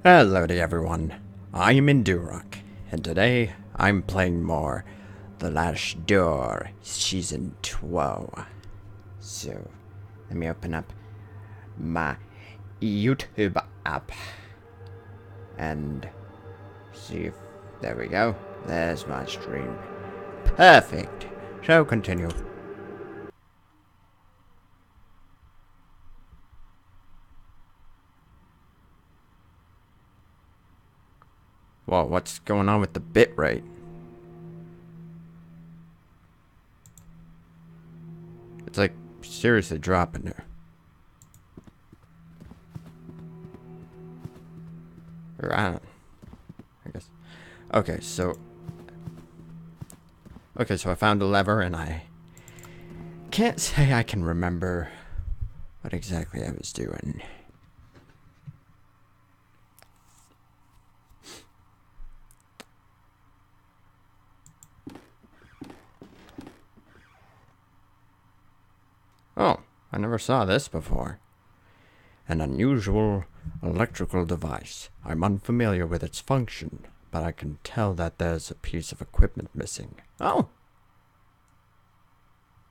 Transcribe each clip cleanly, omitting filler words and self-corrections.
Hello to everyone, I'm Indurok, and today I'm playing more The Last Door Season 12. So, let me open up my YouTube app and see if, there we go, there's my stream. Perfect, so continue. Whoa, what's going on with the bitrate? It's like seriously dropping there. Or I guess. Okay, so I found a lever and I can't say I can remember what exactly I was doing. Oh, I never saw this before. An unusual electrical device. I'm unfamiliar with its function, but I can tell that there's a piece of equipment missing. Oh!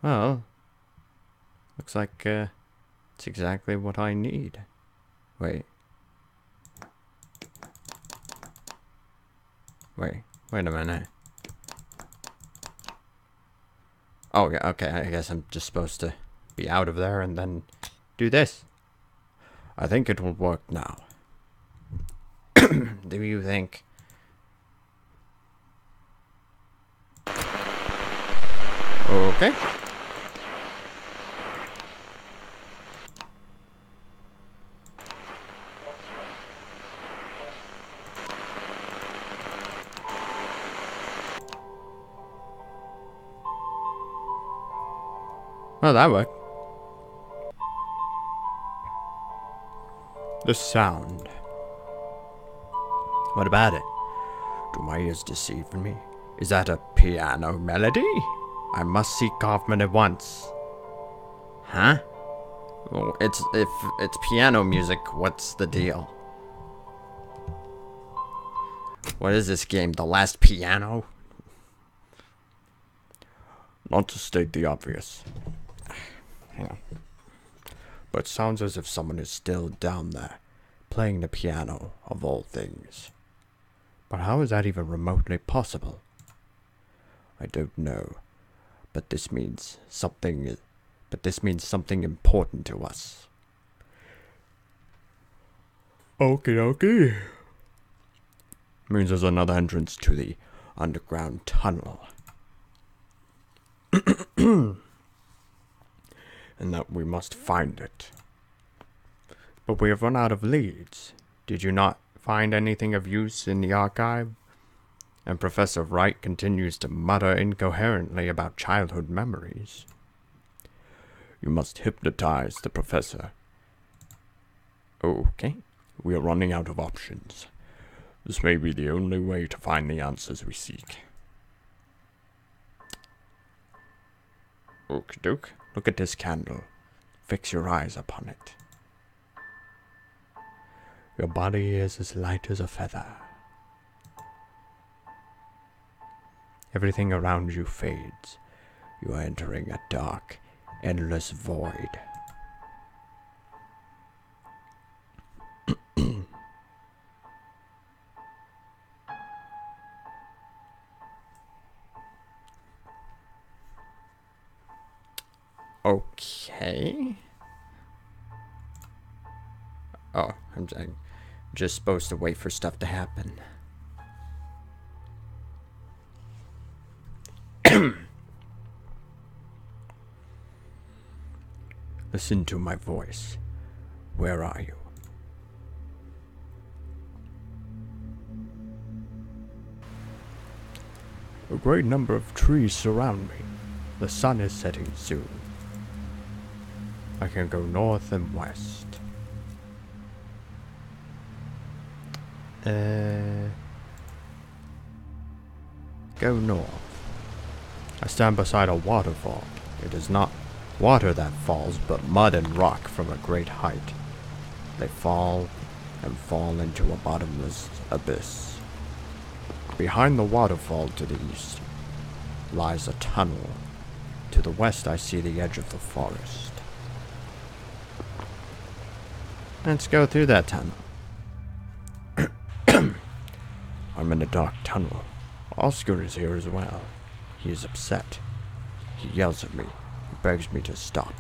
Well, looks like it's exactly what I need. Wait a minute. Oh, yeah, okay, I guess I'm just supposed to be out of there and then do this. I think it will work now. Do you think? Okay. Well, that worked. The sound. What about it? Do my ears deceive me? Is that a piano melody? I must see Kaufman at once. Huh? Well, if it's piano music, what's the deal? What is this game? The Last Piano? Not to state the obvious. Hang on. But it sounds as if someone is still down there, playing the piano, of all things. But how is that even remotely possible? I don't know. But this means something important to us. Okie dokie. Means there's another entrance to the underground tunnel. And that we must find it. But we have run out of leads. Did you not find anything of use in the archive? And Professor Wright continues to mutter incoherently about childhood memories. You must hypnotize the professor. Okay, we are running out of options. This may be the only way to find the answers we seek. Okie doke. Look at this candle. Fix your eyes upon it. Your body is as light as a feather. Everything around you fades. You are entering a dark, endless void. Okay. Oh, I'm just supposed to wait for stuff to happen. Listen to my voice. Where are you? A great number of trees surround me. The sun is setting soon. I can go north and west. Go north. I stand beside a waterfall. It is not water that falls, but mud and rock from a great height. They fall and fall into a bottomless abyss. Behind the waterfall to the east lies a tunnel. To the west I see the edge of the forest. Let's go through that tunnel. I'm in a dark tunnel. Oscar is here as well. He is upset. He yells at me. He begs me to stop.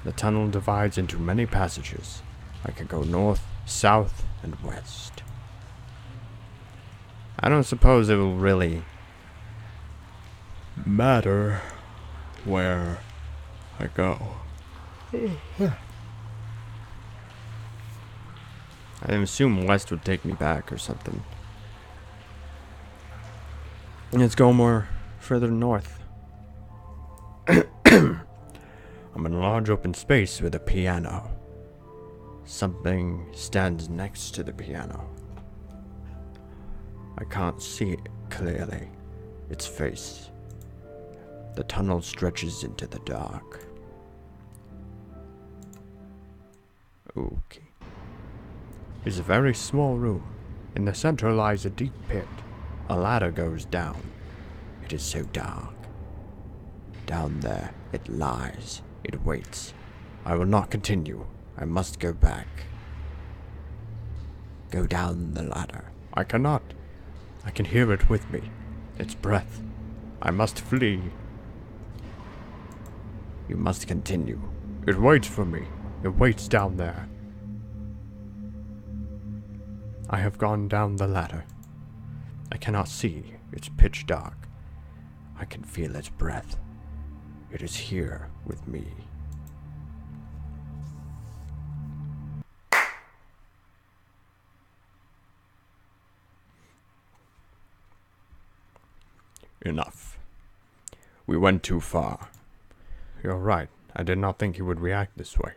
The tunnel divides into many passages. I can go north, south, and west. I don't suppose it will really matter where I go. I assume west would take me back or something. Let's go more further north. I'm in a large open space with a piano. Something stands next to the piano. I can't see it clearly. Its face. The tunnel stretches into the dark. Okay. It's a very small room. In the center lies a deep pit. A ladder goes down. It is so dark. Down there, it lies. It waits. I will not continue. I must go back. Go down the ladder. I cannot. I can hear it with me. Its breath. I must flee. You must continue. It waits for me. It waits down there. I have gone down the ladder. I cannot see. It's pitch dark. I can feel its breath. It is here with me. Enough. We went too far. You're right. I did not think you would react this way.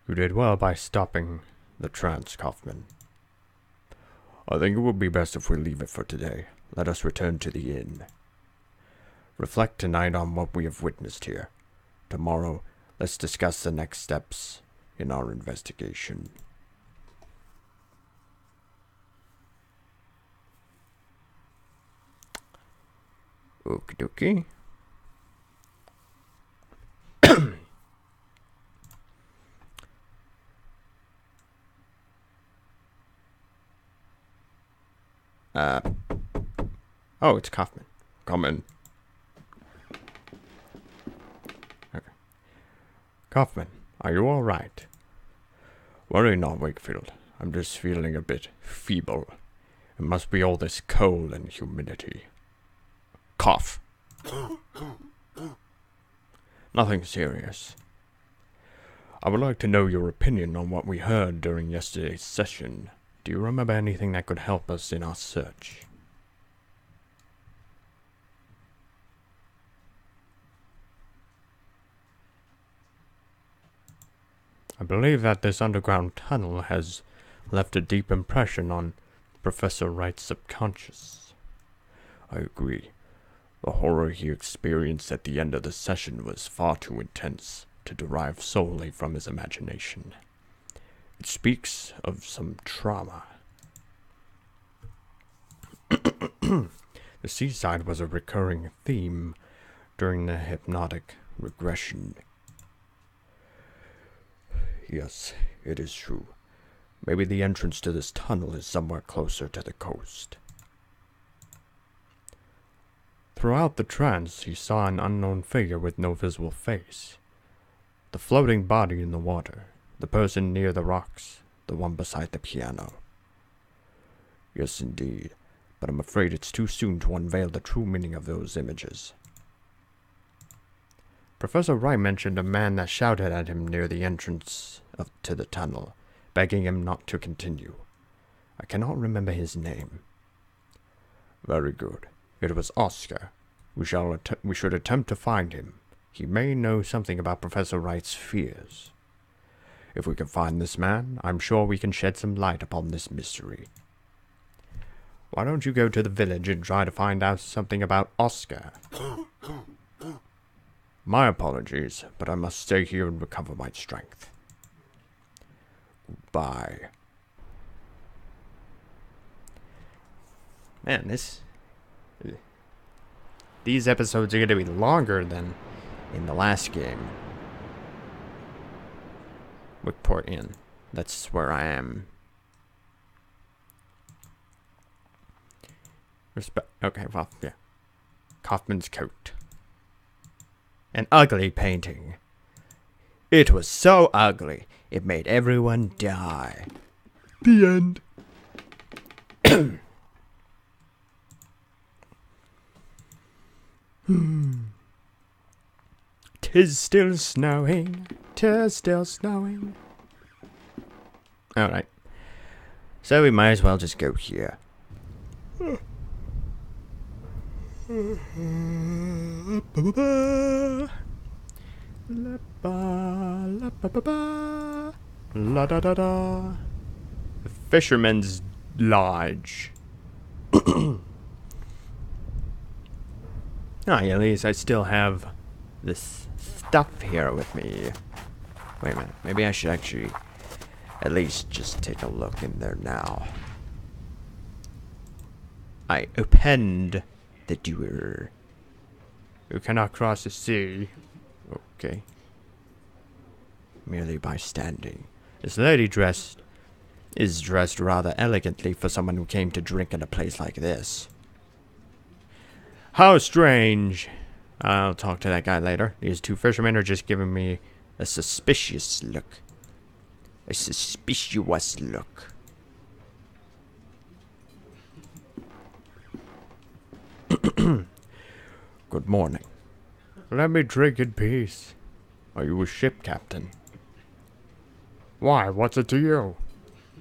You did well by stopping the trance, Kaufman. I think it would be best if we leave it for today. Let us return to the inn. Reflect tonight on what we have witnessed here. Tomorrow, let's discuss the next steps in our investigation. Okie dokie. Oh, it's Kaufman. Come in. Okay. Kaufman, are you all right? Worry not, Wakefield. I'm just feeling a bit feeble. It must be all this cold and humidity. Cough. Nothing serious. I would like to know your opinion on what we heard during yesterday's session. Do you remember anything that could help us in our search? I believe that this underground tunnel has left a deep impression on Professor Wright's subconscious. I agree. The horror he experienced at the end of the session was far too intense to derive solely from his imagination. It speaks of some trauma. The seaside was a recurring theme during the hypnotic regression. Yes, it is true. Maybe the entrance to this tunnel is somewhere closer to the coast. Throughout the trance, he saw an unknown figure with no visible face. The floating body in the water, the person near the rocks, the one beside the piano. Yes, indeed, but I'm afraid it's too soon to unveil the true meaning of those images. Professor Wright mentioned a man that shouted at him near the entrance to the tunnel, begging him not to continue. I cannot remember his name. Very good. It was Oscar. We should attempt to find him. He may know something about Professor Wright's fears. If we can find this man, I'm sure we can shed some light upon this mystery. Why don't you go to the village and try to find out something about Oscar? My apologies, but I must stay here and recover my strength. Bye. Man, these episodes are going to be longer than in the last game. Wickport Inn. That's where I am. Okay, well, yeah. Kaufman's coat. An ugly painting. It was so ugly, it made everyone die. The end. 'Tis still snowing. 'Tis still snowing. Alright. So we might as well just go here. The Fisherman's Lodge. At least I still have this stuff here with me. Wait a minute. Maybe I should actually at least just take a look in there now. I opened the door. You cannot cross the sea. Okay. Merely by standing. This lady is dressed rather elegantly for someone who came to drink in a place like this. How strange. I'll talk to that guy later. These two fishermen are just giving me a suspicious look. A suspicious look. Good morning. Let me drink in peace. Are you a ship captain? Why, what's it to you?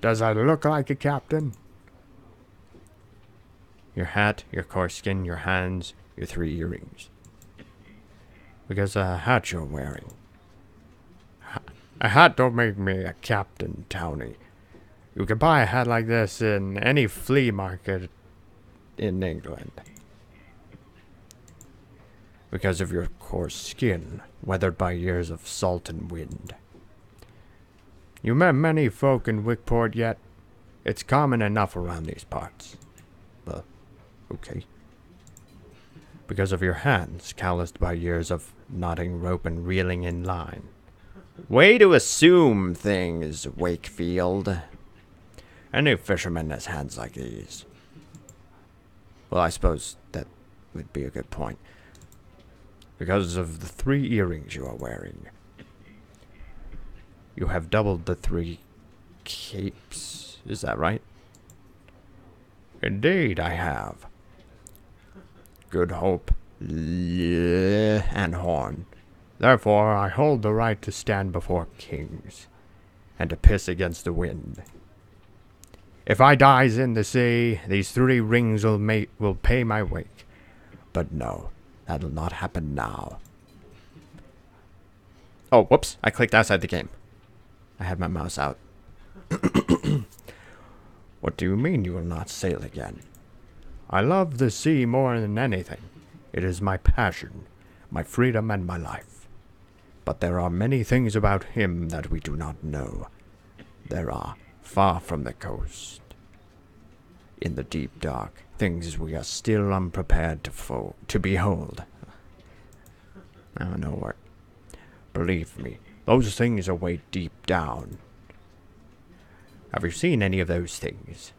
Does I look like a captain? Your hat, your coarse skin, your hands, your 3 earrings. Because a hat you're wearing. A hat don't make me a captain, Townie. You can buy a hat like this in any flea market in England. Because of your coarse skin, weathered by years of salt and wind. You met many folk in Wickport yet? It's common enough around these parts. Well, okay. Because of your hands, calloused by years of knotting rope and reeling in line. Way to assume things, Wakefield. Any fisherman has hands like these. Well, I suppose that would be a good point. Because of the 3 earrings you are wearing. You have doubled the 3 capes. Is that right? Indeed, I have. Good Hope, and Horn. Therefore, I hold the right to stand before kings, and to piss against the wind. If I dies in the sea, these 3 rings will pay my wake. But no, that'll not happen now. Oh, whoops, I clicked outside the game. I had my mouse out. What do you mean you will not sail again? I love the sea more than anything. It is my passion, my freedom, and my life. But there are many things about him that we do not know. There are, far from the coast. In the deep dark, things we are still unprepared to behold. Oh, no word. Believe me, those things await deep down. Have you seen any of those things?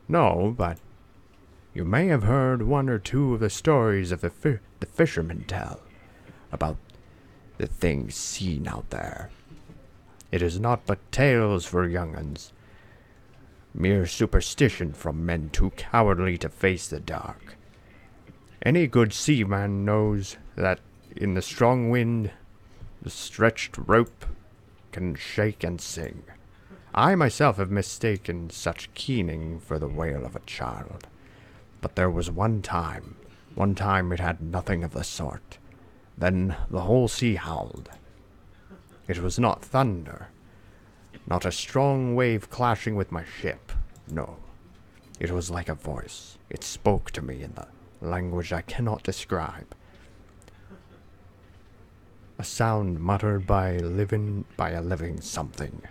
No, but you may have heard 1 or 2 of the stories of the fishermen tell about the things seen out there. It is not but tales for young'uns. Mere superstition from men too cowardly to face the dark. Any good seaman knows that in the strong wind, the stretched rope can shake and sing. I myself have mistaken such keening for the wail of a child. But there was one time it had nothing of the sort. Then the whole sea howled. It was not thunder, not a strong wave clashing with my ship, no. It was like a voice. It spoke to me in the language I cannot describe. A sound muttered by a living something.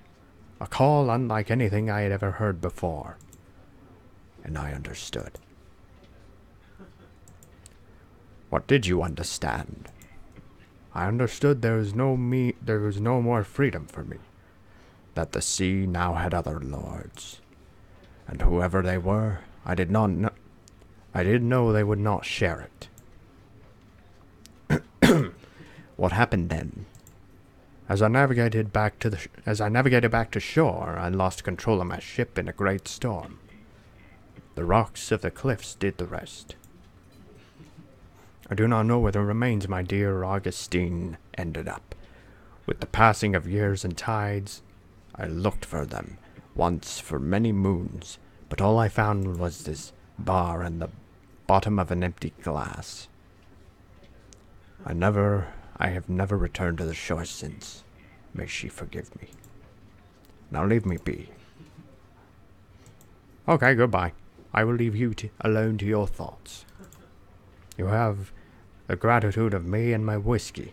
A call unlike anything I had ever heard before. And I understood. What did you understand? I understood there was no more freedom for me. That the sea now had other lords. And whoever they were, I did know they would not share it. What happened then? As I navigated back to shore, I lost control of my ship in a great storm. The rocks of the cliffs did the rest. I do not know where the remains of my dear Augustine ended up. With the passing of years and tides, I looked for them, once for many moons, but all I found was this bar and the bottom of an empty glass. I have never returned to the shore since. May she forgive me. Now leave me be. Okay, goodbye. I will leave you alone to your thoughts. You have the gratitude of me and my whiskey.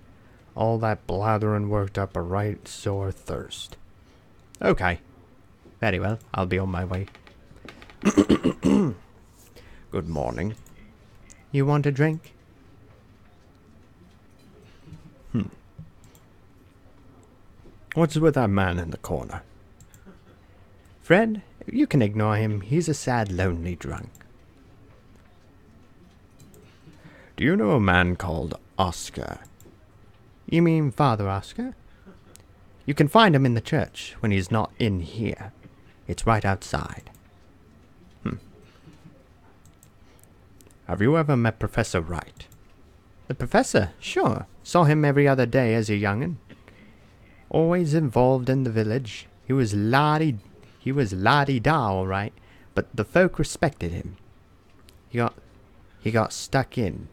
All that blathering worked up a right sore thirst. Okay. Very well, I'll be on my way. Good morning. You want a drink? What's with that man in the corner? Fred, you can ignore him. He's a sad, lonely drunk. Do you know a man called Oscar? You mean Father Oscar? You can find him in the church when he's not in here. It's right outside. Have you ever met Professor Wright? The professor? Sure. Saw him every other day as a young'un. Always involved in the village. He was la-di-da, all right, but the folk respected him. He got stuck in.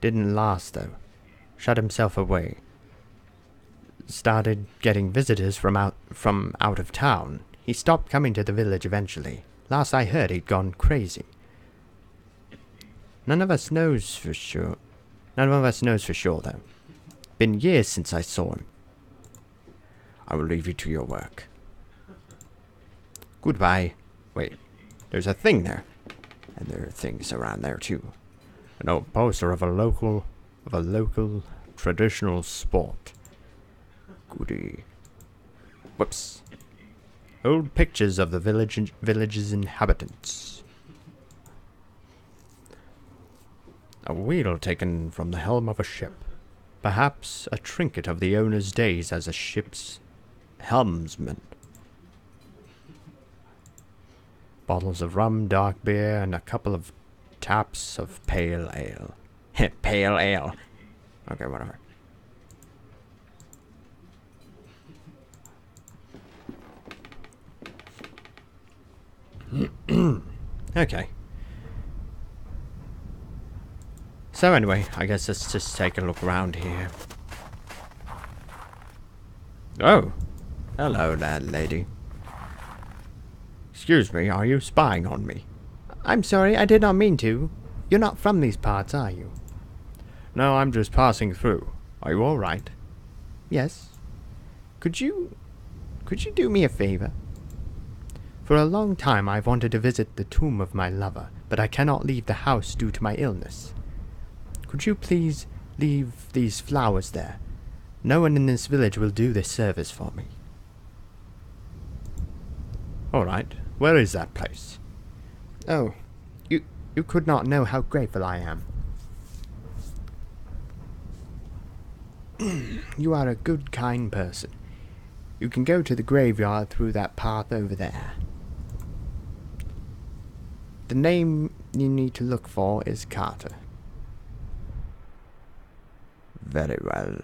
Didn't last, though. Shut himself away. Started getting visitors from out of town. He stopped coming to the village eventually. Last I heard, he'd gone crazy. None of us knows for sure, though. Been years since I saw him. I will leave you to your work. Goodbye. Wait, there's a thing there. And there are things around there, too. An old poster of a local traditional sport. Goody. Whoops. Old pictures of the village's inhabitants. A wheel taken from the helm of a ship. Perhaps a trinket of the owner's days as a ship's helmsman. Bottles of rum, dark beer, and a couple of taps of pale ale. Pale ale. Okay, whatever. Okay. So anyway, I guess let's just take a look around here. Oh. Hello there, lady. Excuse me, are you spying on me? I'm sorry, I did not mean to. You're not from these parts, are you? No, I'm just passing through. Are you all right? Yes. Could you do me a favor? For a long time I've wanted to visit the tomb of my lover, but I cannot leave the house due to my illness. Could you please leave these flowers there? No one in this village will do this service for me. All right. Where is that place? Oh, you could not know how grateful I am. You are a good, kind person. You can go to the graveyard through that path over there. The name you need to look for is Carter. Very well.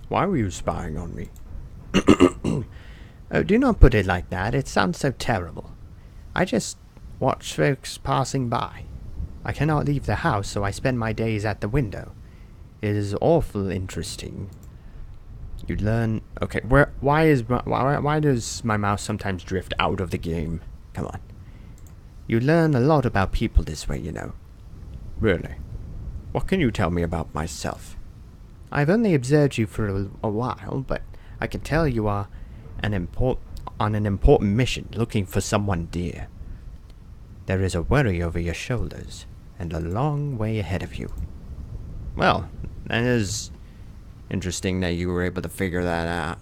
Why were you spying on me? Oh, do not put it like that. It sounds so terrible. I just watch folks passing by. I cannot leave the house, so I spend my days at the window. It is awful interesting. You learn... Okay, why does my mouse sometimes drift out of the game? Come on. You learn a lot about people this way, you know. Really? What can you tell me about myself? I've only observed you for a while, but I can tell you are on an important mission looking for someone dear. There is a worry over your shoulders, and a long way ahead of you. Well, that is interesting that you were able to figure that out.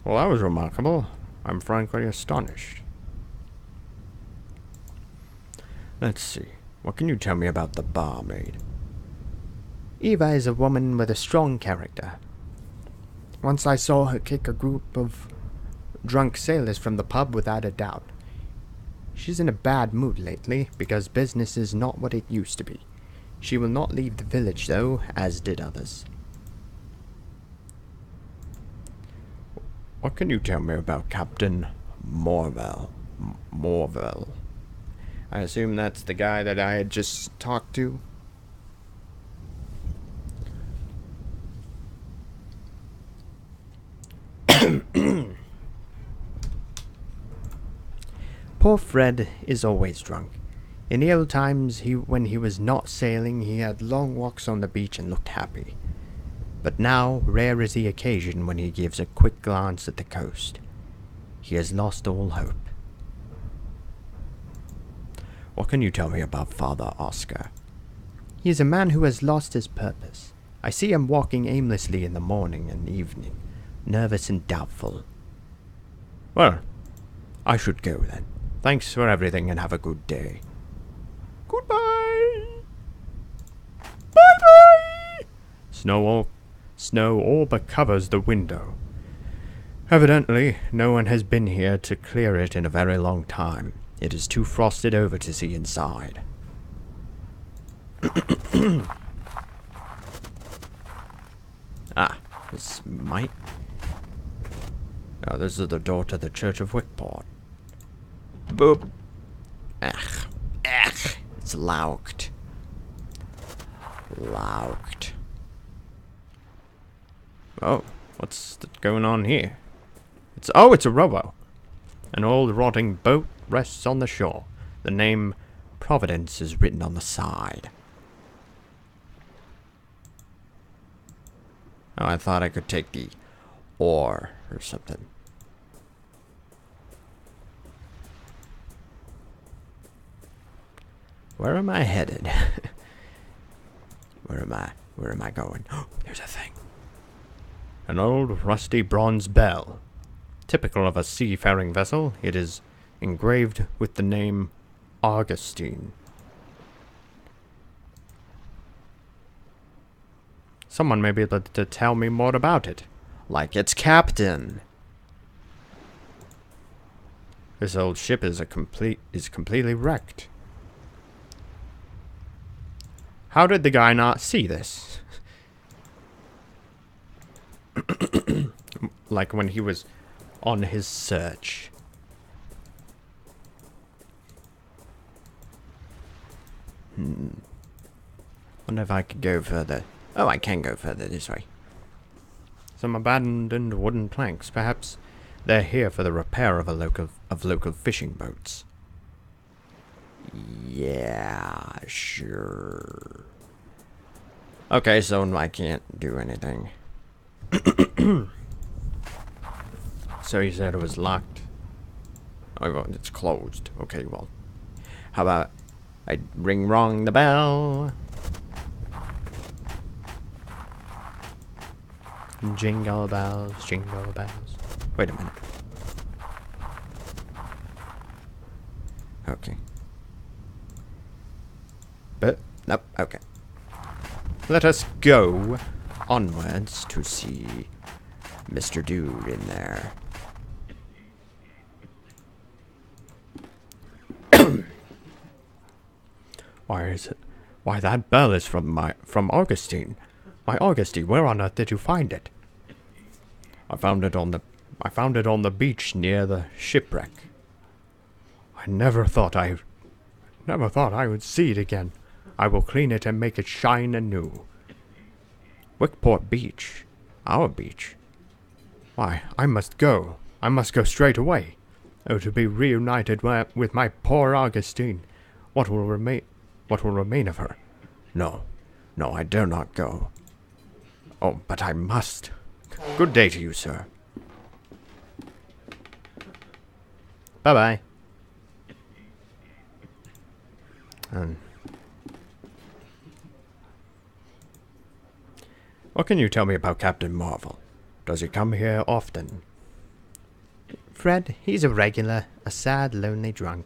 Well, that was remarkable. I'm frankly astonished. Let's see. What can you tell me about the barmaid? Eva is a woman with a strong character. Once I saw her kick a group of drunk sailors from the pub without a doubt. She's in a bad mood lately, because business is not what it used to be. She will not leave the village, though, as did others. What can you tell me about Captain Morvel? Morvel. I assume that's the guy that I had just talked to. Poor Fred is always drunk. In the old times, when he was not sailing, he had long walks on the beach and looked happy. But now, rare is the occasion when he gives a quick glance at the coast. He has lost all hope. What can you tell me about Father Oscar? He is a man who has lost his purpose. I see him walking aimlessly in the morning and evening, nervous and doubtful. Well, I should go then. Thanks for everything and have a good day. Goodbye! Bye-bye! Snow all but covers the window. Evidently, no one has been here to clear it in a very long time. It is too frosted over to see inside. This might... Oh, this is the door to the Church of Wickport. Boop. Ugh. It's locked. Oh, what's going on here? It's a rowboat. An old rotting boat rests on the shore. The name Providence is written on the side. Oh, I thought I could take the oar or something. Where am I headed? Where am I going? Oh, there's a thing. An old rusty bronze bell. Typical of a seafaring vessel, it is engraved with the name Augustine. Someone may be able to tell me more about it. Like its captain. This old ship is completely wrecked. How did the guy not see this? Like when he was on his search. Wonder if I could go further. Oh, I can go further this way. Some abandoned wooden planks. Perhaps they're here for the repair of local fishing boats. Yeah, sure. Okay, so I can't do anything. So you said it was locked? Oh, well, it's closed. Okay, well. How about I rong the bell? Jingle bells, jingle bells. Wait a minute. Okay. But nope, okay. let us go Onwards to see Mr. Dude in there. Why, that bell is from Augustine. My Augustine, where on earth did you find it? I found it on the beach near the shipwreck. I never thought I would see it again. I will clean it and make it shine anew. Wickport Beach, our beach. Why, I must go. I must go straight away. Oh, to be reunited with my poor Augustine. What will remain of her? No, No, I dare not go. Oh, but I must. Good day to you, sir. Bye-bye. What can you tell me about Captain Marvel? Does he come here often? Fred, he's a regular, a sad, lonely drunk.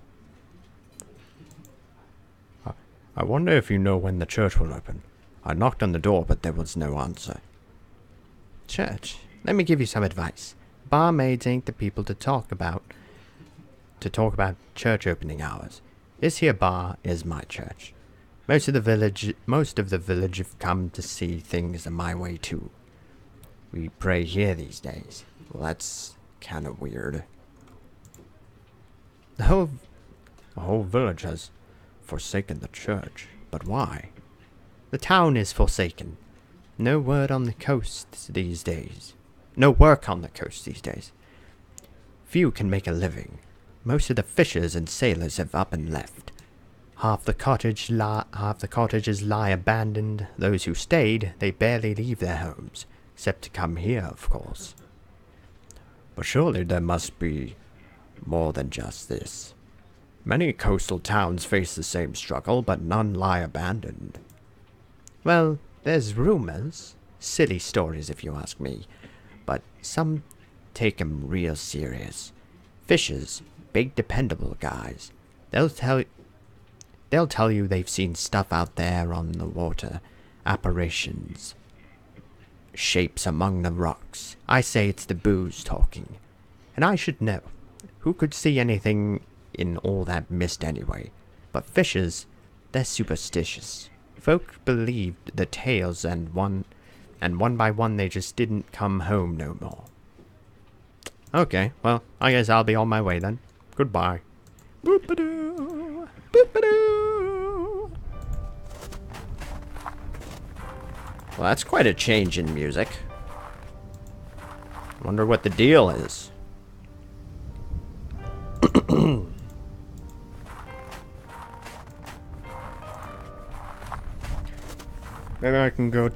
I wonder if you know when the church will open. I knocked on the door, but there was no answer. Church? Let me give you some advice. Barmaids ain't the people to talk about church opening hours. This here bar is my church. Most of the village have come to see things my way too. We pray here these days. Well, that's kind of weird. The whole village has forsaken the church. But why? The town is forsaken. No word on the coast these days. No work on the coast these days. Few can make a living. Most of the fishers and sailors have up and left. Half the cottages lie abandoned. Those who stayed, they barely leave their homes, except to come here, of course. But surely there must be more than just this. Many coastal towns face the same struggle, but none lie abandoned. Well, there's rumors. Silly stories, if you ask me. But some take 'em real serious. Fishers, big dependable guys. They'll tell you they've seen stuff out there on the water. Apparitions. Shapes among the rocks. I say it's the booze talking. And I should know. Who could see anything in all that mist anyway? But fishers, they're superstitious. Folk believed the tales and one by one they just didn't come home no more. Okay, well, I guess I'll be on my way then. Goodbye. Boop-a-doo. Boop-a-doo. Well, that's quite a change in music. Wonder what the deal is. Maybe I can go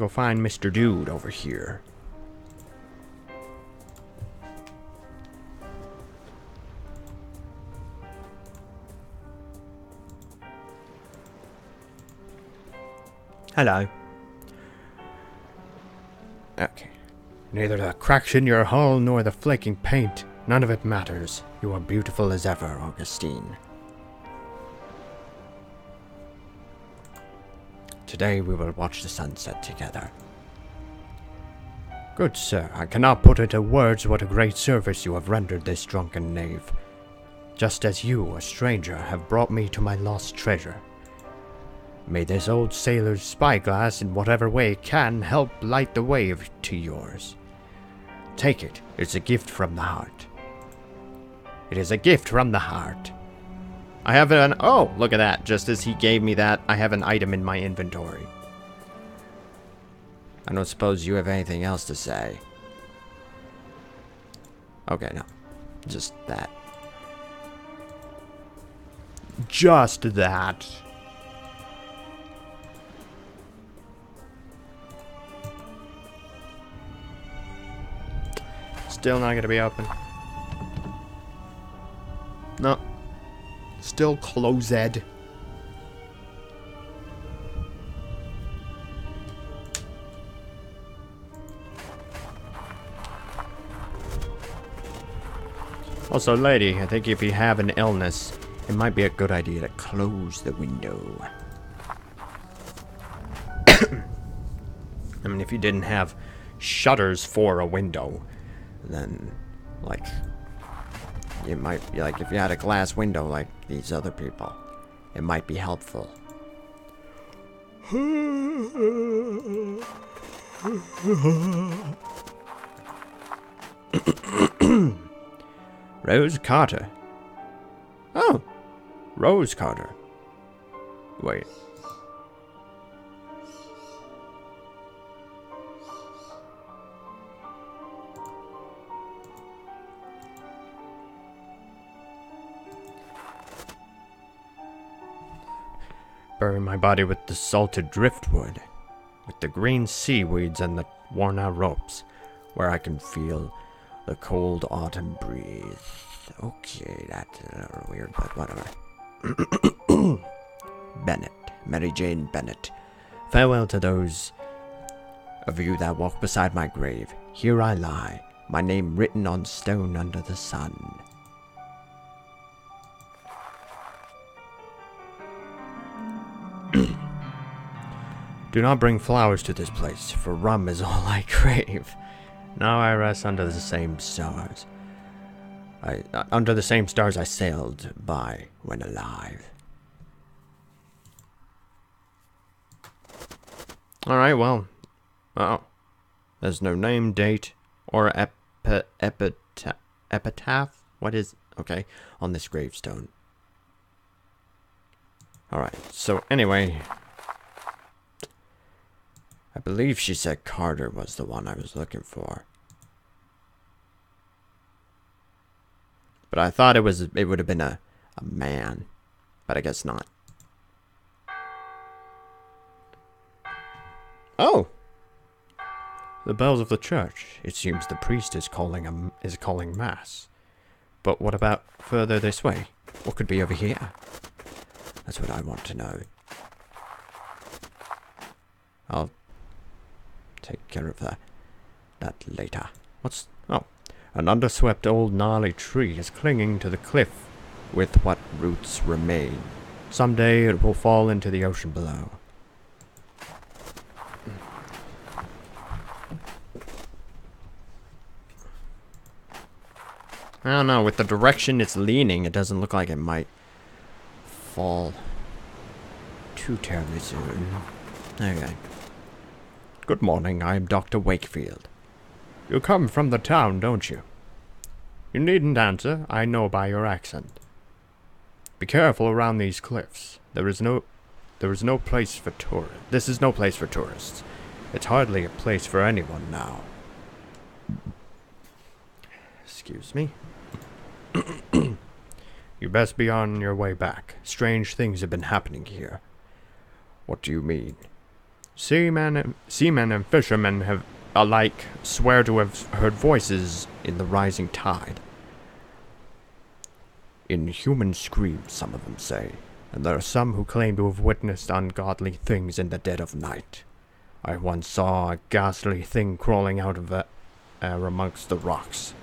find Mr. Dude over here. Hello. Okay. Neither the cracks in your hull nor the flaking paint. None of it matters. You are beautiful as ever, Augustine. Today we will watch the sunset together. Good sir, I cannot put into words what a great service you have rendered this drunken knave. Just as you, a stranger, have brought me to my lost treasure. May this old sailor's spyglass, in whatever way it can, help light the way to yours. Take it. It's a gift from the heart. It is a gift from the heart. I have an... Oh, look at that. Just as he gave me that, I have an item in my inventory. I don't suppose you have anything else to say. Okay, no. Just that. Just that. Still not gonna be open. No. Still closed. Also, lady, I think if you have an illness, it might be a good idea to close the window. I mean, if you didn't have shutters for a window, then, like, You might be like, if you had a glass window like these other people, it might be helpful. Rose Carter. Oh, Rose Carter. Wait. bury my body with the salted driftwood, with the green seaweeds and the worn-out ropes, where I can feel the cold autumn breeze. Okay, that's a little weird, but whatever. Bennett, Mary Jane Bennett. Farewell to those of you that walk beside my grave. Here I lie, my name written on stone under the sun. Do not bring flowers to this place, for rum is all I crave. Now I rest under the same stars. Under the same stars I sailed by when alive. Alright, well. Oh. There's no name, date, or epitaph? What is... Okay, on this gravestone. Alright, so anyway... I believe she said Carter was the one I was looking for. But I thought it would have been a man. But I guess not. Oh! The bells of the church. It seems the priest is calling mass. But what about further this way? What could be over here? That's what I want to know. I'll take care of that later. What's... Oh. An underswept old gnarly tree is clinging to the cliff with what roots remain. Someday it will fall into the ocean below. I don't know, with the direction it's leaning, it doesn't look like it might fall too terribly soon. Okay. Good morning, I am Dr. Wakefield. You come from the town, don't you? You needn't answer, I know by your accent. Be careful around these cliffs. There is no place for tourists. This is no place for tourists. It's hardly a place for anyone now. Excuse me. You best be on your way back. Strange things have been happening here. What do you mean? Seamen and fishermen have alike swear to have heard voices in the rising tide. Inhuman screams, some of them say, and there are some who claim to have witnessed ungodly things in the dead of night. I once saw a ghastly thing crawling out of the air amongst the rocks.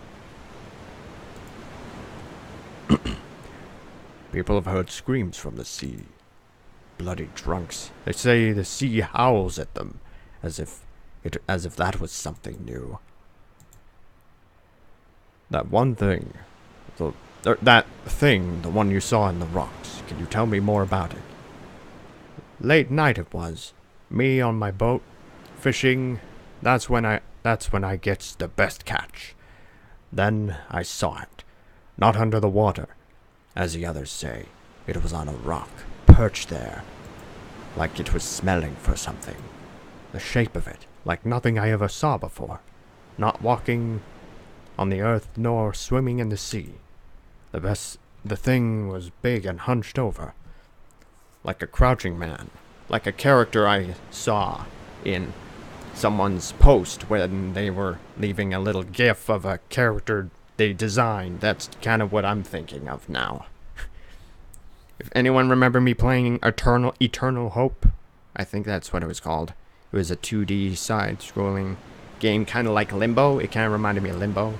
People have heard screams from the sea. Bloody drunks. They say the sea howls at them, as if that was something new. That one thing, the one you saw in the rocks. Can you tell me more about it? Late night it was. Me on my boat, fishing. That's when I gets the best catch. Then I saw it. Not under the water, as the others say. It was on a rock, perched there, like it was smelling for something. The shape of it, like nothing I ever saw before. Not walking on the earth, nor swimming in the sea. The thing was big and hunched over, like a crouching man, like a character I saw in someone's post when they were leaving a little gif of a character they designed. That's kind of what I'm thinking of now. If anyone remember me playing Eternal Hope, I think that's what it was called. It was a 2D side-scrolling game, kind of like Limbo. It kind of reminded me of Limbo.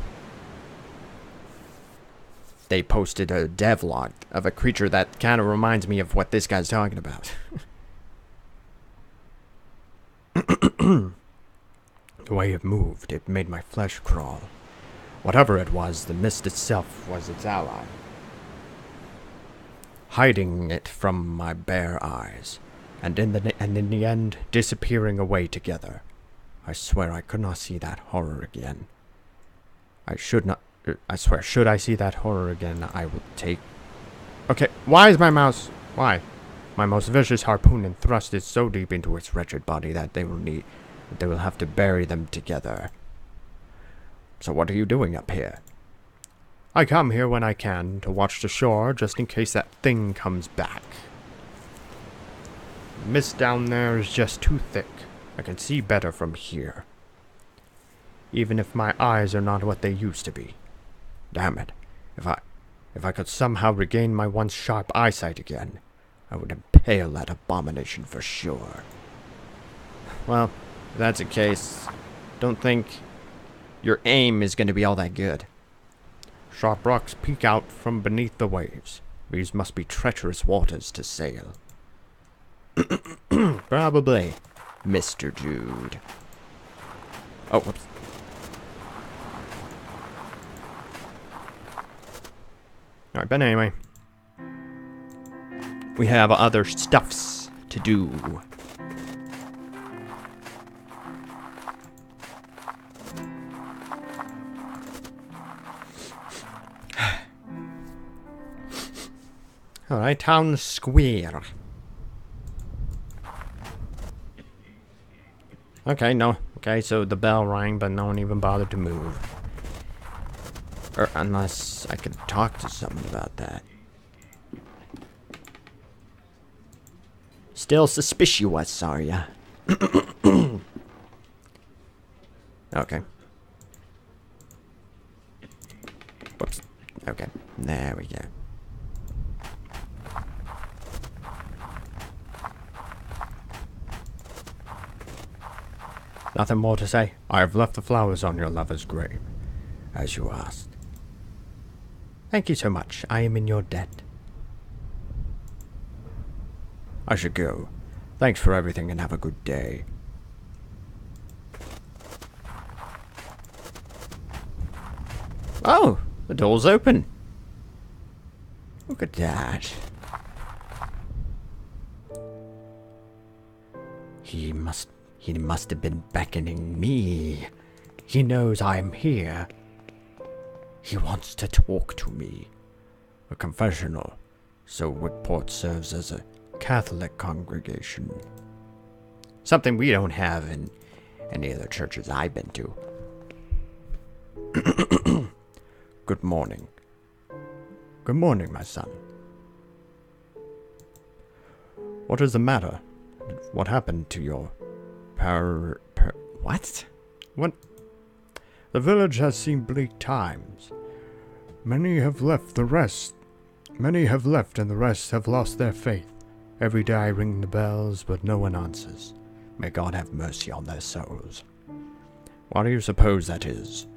They posted a devlog of a creature that kind of reminds me of what this guy's talking about. The way it moved, it made my flesh crawl. Whatever it was, the mist itself was its ally, hiding it from my bare eyes, and in the end, disappearing away together. I swear I could not see that horror again. I swear, should I see that horror again, I will take... Okay, why is my mouse... Why? My most vicious harpoon and thrust is so deep into its wretched body that they will have to bury them together. So what are you doing up here? I come here when I can, to watch the shore, just in case that thing comes back. mist down there is just too thick. I can see better from here. Even if my eyes are not what they used to be. Damn it. If I could somehow regain my once sharp eyesight again, I would impale that abomination for sure. Well, if that's the case, don't think your aim is going to be all that good. Sharp rocks peek out from beneath the waves. These must be treacherous waters to sail. Probably, Mr. Jude. Oh, whoops. Alright, but anyway. We have other stuffs to do. Alright, town square. Okay, no. Okay, so the bell rang, but no one even bothered to move. Or unless I could talk to someone about that. Still suspicious, are ya? Okay. Whoops. Okay, there we go. Nothing more to say. I have left the flowers on your lover's grave, As you asked. Thank you so much. I am in your debt. I should go. Thanks for everything and have a good day. Oh, the door's open. Look at that. He must have been beckoning me. He knows I'm here. He wants to talk to me. A confessional. So Wickport serves as a Catholic congregation. Something we don't have in any of the churches I've been to. Good morning. Good morning, my son. What is the matter? What happened to your what? What? The village has seen bleak times. Many have left and the rest have lost their faith. Every day I ring the bells, but no one answers. May God have mercy on their souls. Why do you suppose that is?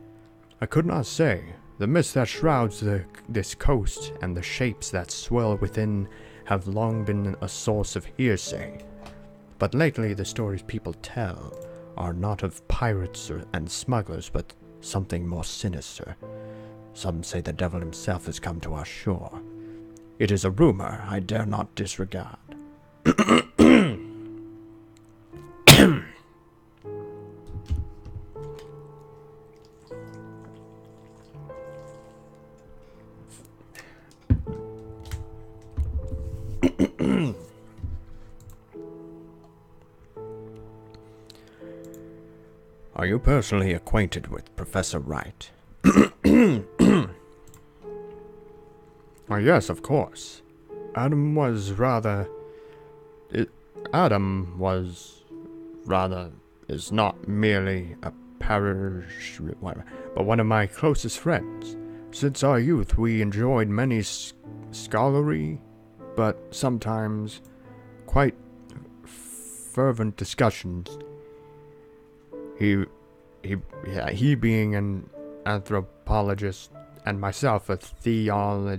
I could not say. The mist that shrouds this coast and the shapes that swell within have long been a source of hearsay. But lately the stories people tell are not of pirates and smugglers, but something more sinister. Some say the devil himself has come to our shore. It is a rumor I dare not disregard. Are you personally acquainted with Professor Wright? Yes, of course. Adam was rather... is not merely a parish... whatever, but one of my closest friends. Since our youth, we enjoyed many scholarly, but sometimes quite fervent discussions. He being an anthropologist, and myself a theologian.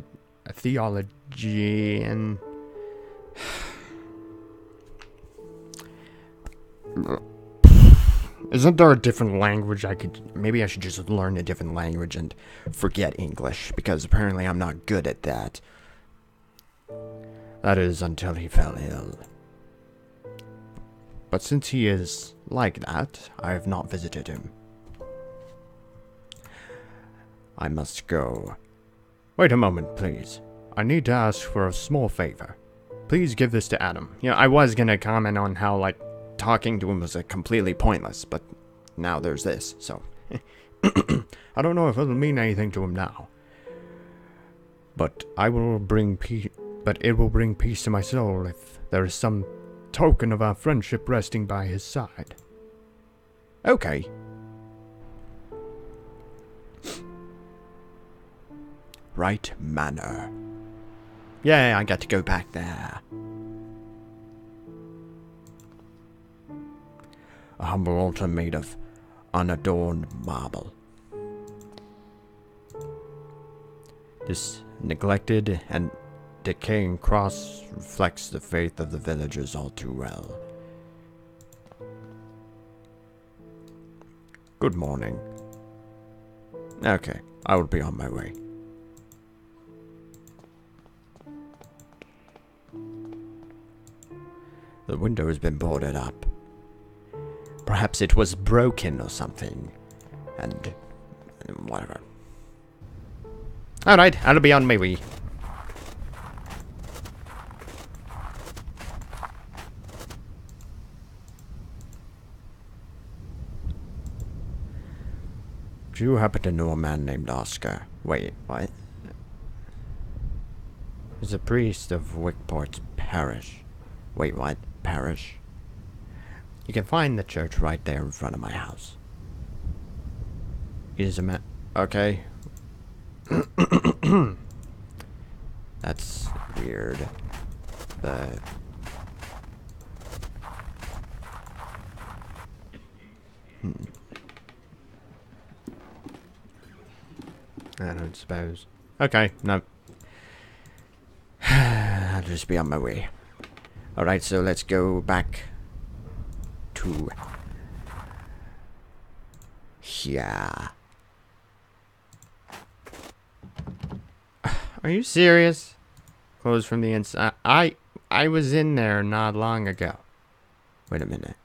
Isn't there a different language maybe I should just learn a different language and forget English, because apparently I'm not good at that. That is, until he fell ill. But since he is like that, I have not visited him. I must go. Wait a moment, please. I need to ask for a small favor. Please give this to Adam. I was gonna comment on how, talking to him was completely pointless, but now there's this, so... I don't know if it'll mean anything to him now. But it will bring peace to my soul if there is some token of our friendship resting by his side. Okay. Right manor. Yeah, I got to go back there. A humble altar made of unadorned marble. This neglected and decaying cross reflects the faith of the villagers all too well. Good morning. Okay, I will be on my way. The window has been boarded up. Perhaps it was broken or something. And whatever. Alright, I'll be on my way. Do you happen to know a man named Oscar? Wait, what? He's a priest of Wickport's parish. Wait, what? Parish? You can find the church right there in front of my house. He's a man. Okay. That's weird. But. I don't suppose. Okay, no. I'll just be on my way. Alright, so let's go back to here. Are you serious? Closed from the inside. I was in there not long ago. Wait a minute.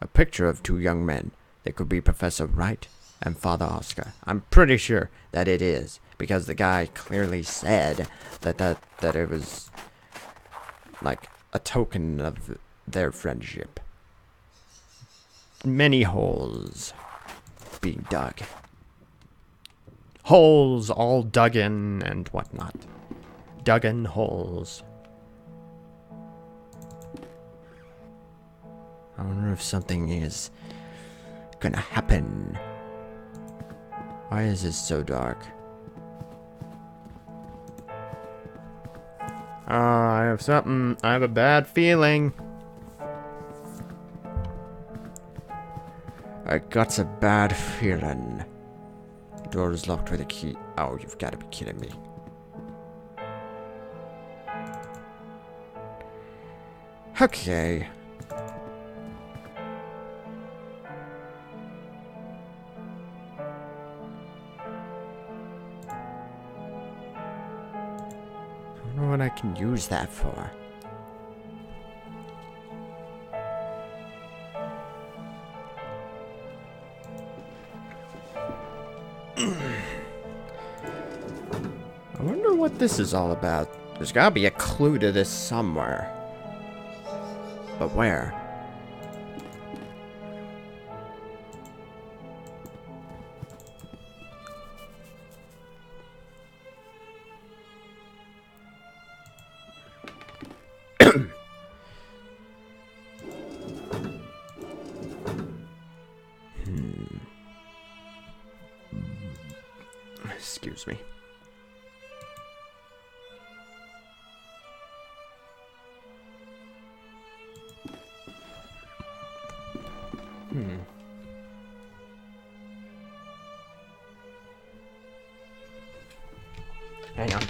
A picture of two young men. They could be Professor Wright and Father Oscar. I'm pretty sure that it is, because the guy clearly said that it was like a token of their friendship. Many holes being dug. Holes all dug in and whatnot. Dug in holes. I wonder if something is gonna happen. Why is this so dark? I have something. I have a bad feeling. I got a bad feeling. The door is locked with a key. Oh, you've got to be kidding me. Okay. I don't know what I can use that for. I wonder what this is all about. There's gotta be a clue to this somewhere. But where? Excuse me. Hang on.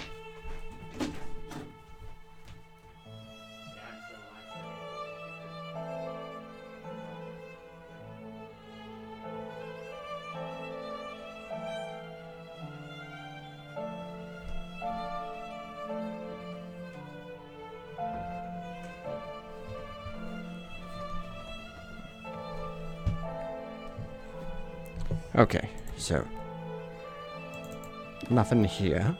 Okay, so nothing here.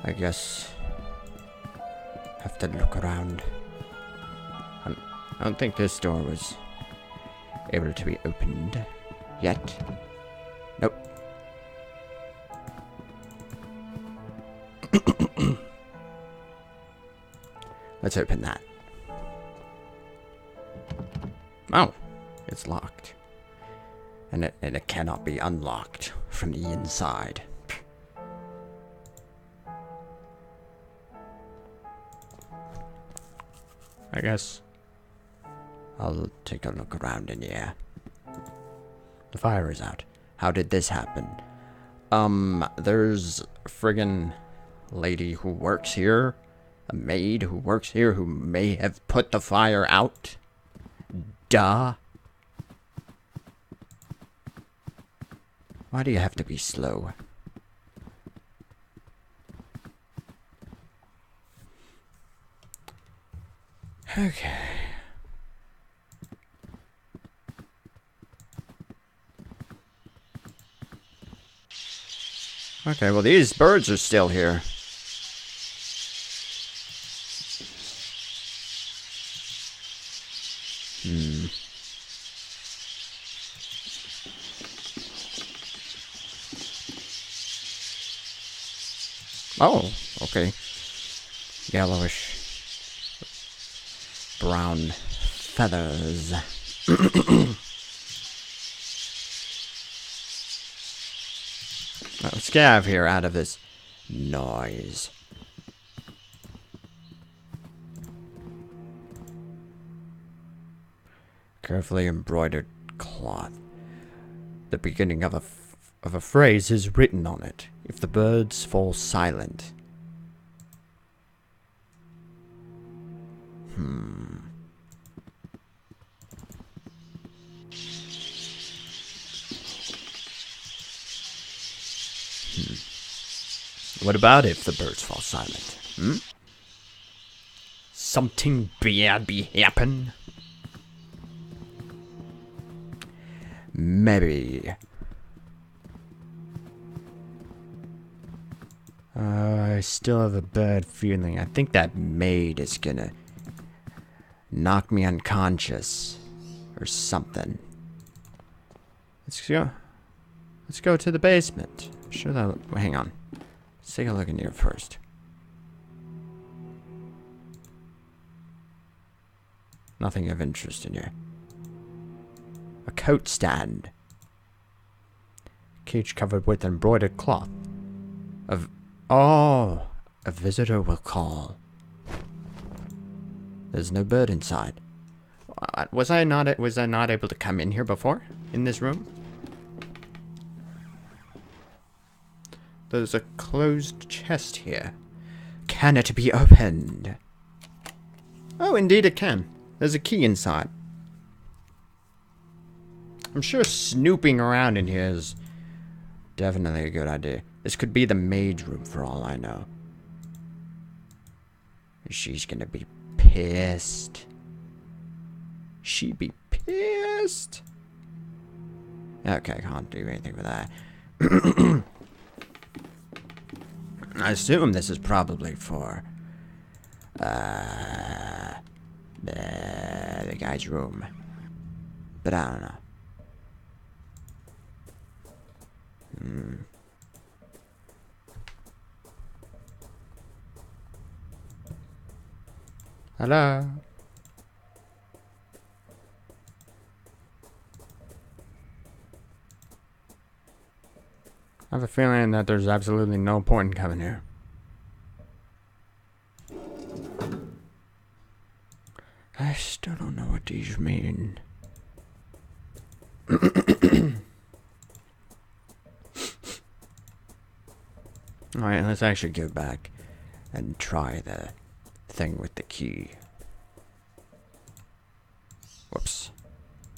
I guess have to look around. I don't think this door was able to be opened yet. Nope. Let's open that. Oh, it's locked. And it cannot be unlocked from the inside. I guess I'll take a look around in here. The fire is out. How did this happen? There's a friggin' lady who works here. A maid who works here who may have put the fire out. Duh. Why do you have to be slow? Okay. Okay, well these birds are still here. Oh, okay. Yellowish brown feathers. Let's get out of here, out of this noise. Carefully embroidered cloth. The beginning of a phrase is written on it. If the birds fall silent. What about if the birds fall silent? Something bad be happen? Maybe. I still have a bad feeling. I think that maid is gonna knock me unconscious or something. Let's go. Let's go to the basement. Sure that. Hang on. Let's take a look in here first. Nothing of interest in here. A coat stand. Cage covered with embroidered cloth. Oh, a visitor will call. There's no bird inside. Was I not able to come in here before? In this room? There's a closed chest here. Can it be opened? Oh, indeed it can. There's a key inside. I'm sure snooping around in here is definitely a good idea. This could be the maid's room for all I know. She's gonna be pissed. She'd be pissed. Okay, I can't do anything with that. I assume this is probably for the guy's room. But I don't know. Hello? I have a feeling that there's absolutely no point in coming here. I still don't know what these mean. Alright, let's actually go back and try the thing with the key. Whoops.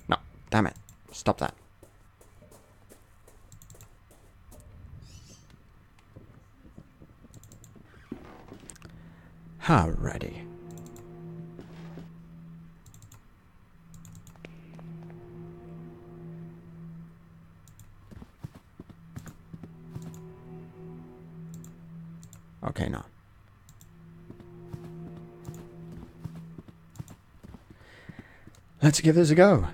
No, damn it. Stop that. Alrighty. Okay, no. Let's give this a go.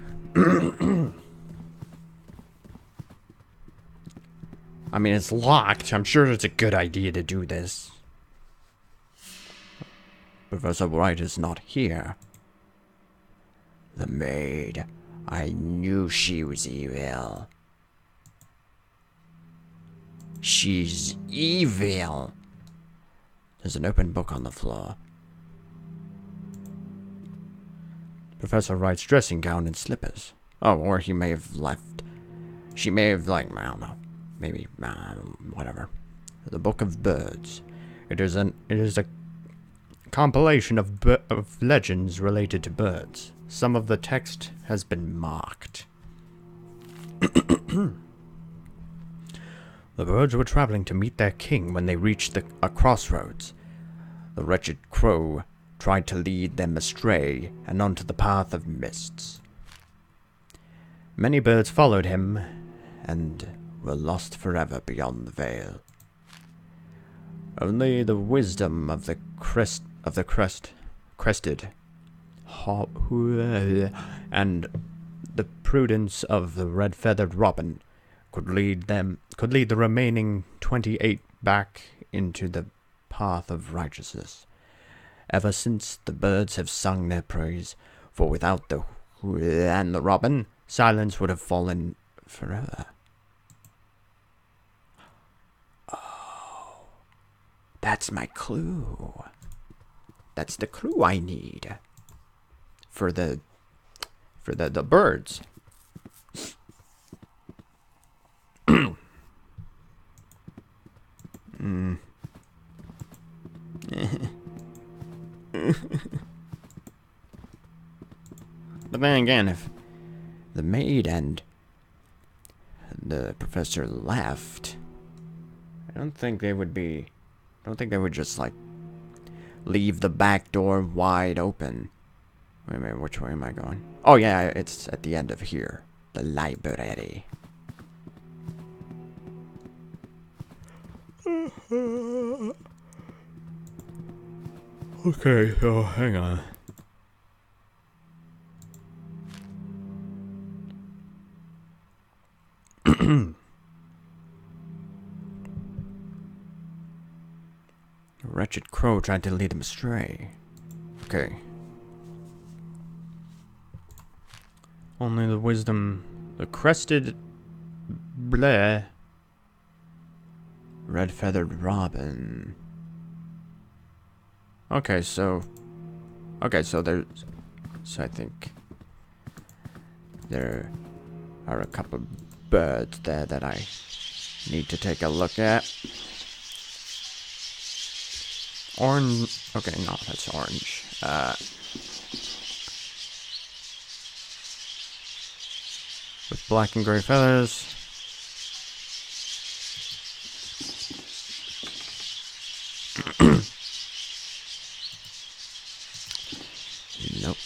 I mean, it's locked. I'm sure it's a good idea to do this. Professor Wright is not here. The maid. I knew she was evil. She's evil. There's an open book on the floor. Professor Wright's dressing gown and slippers. Oh, or he may have left. She may have, like, I don't know. Maybe, whatever. The Book of Birds. It is a compilation of legends related to birds. Some of the text has been marked. The birds were traveling to meet their king when they reached a crossroads. The wretched crow tried to lead them astray and onto the path of mists. Many birds followed him and were lost forever beyond the veil. Only the wisdom of the crested and the prudence of the red-feathered robin could lead the remaining 28 back into the path of righteousness. Ever since the birds have sung their praise, for without the and the robin, silence would have fallen forever. Oh, that's my clue. That's the clue I need for the birds. But then again, if the maid and the professor left, I don't think they would just, like, leave the back door wide open. Wait a minute, which way am I going? Oh yeah, it's at the end of here. The library. Okay, so hang on. A wretched crow tried to lead him astray. Okay. Only the wisdom, the crested bleh. Red-feathered robin. Okay, so I think there are a couple birds there that I need to take a look at. Orange. Okay, no, that's orange. With black and gray feathers. Nope.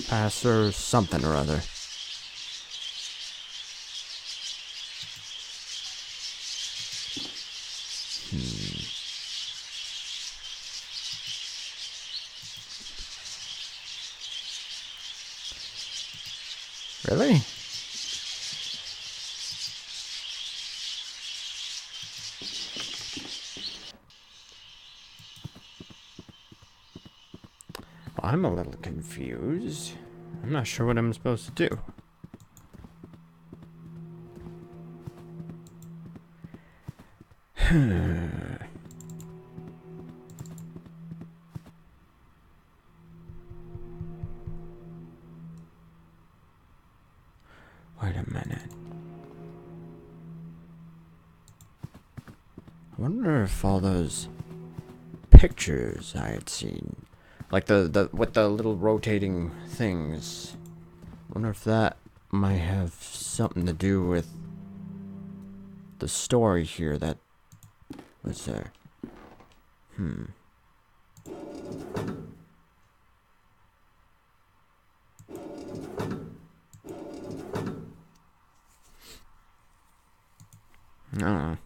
Passer something or other. Really? Well, I'm a little confused. I'm not sure what I'm supposed to do. Wait a minute. I wonder if all those pictures I had seen, like the with the little rotating things, I wonder if that might have something to do with the story here that was there. I don't know.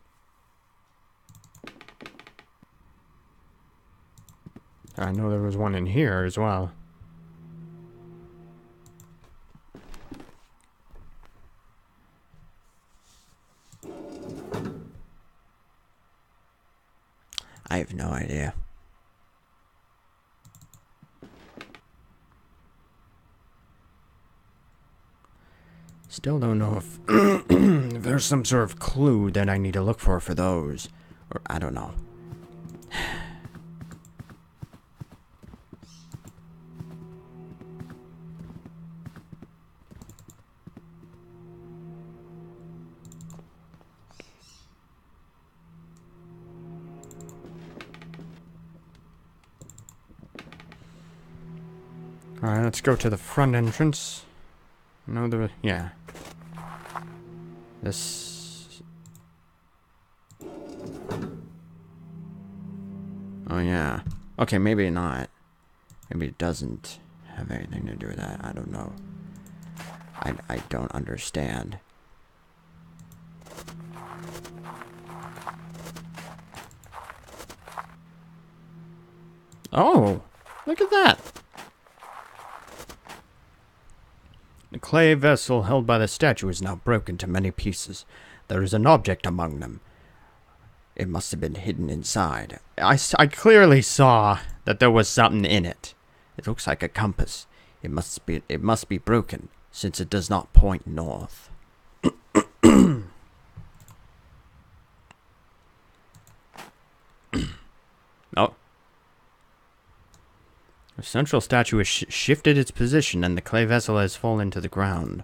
I know there was one in here as well. I have no idea. Still don't know if, if there's some sort of clue that I need to look for those. Or I don't know. Alright, let's go to the front entrance. No, yeah. This... Oh, yeah. Okay, maybe not. Maybe it doesn't have anything to do with that. I don't know. I don't understand. Oh! Look at that! The clay vessel held by the statue is now broken to many pieces. There is an object among them. It must have been hidden inside. I clearly saw that there was something in it. It looks like a compass. It must be broken, since it does not point north. Oh. The central statue has shifted its position and the clay vessel has fallen to the ground.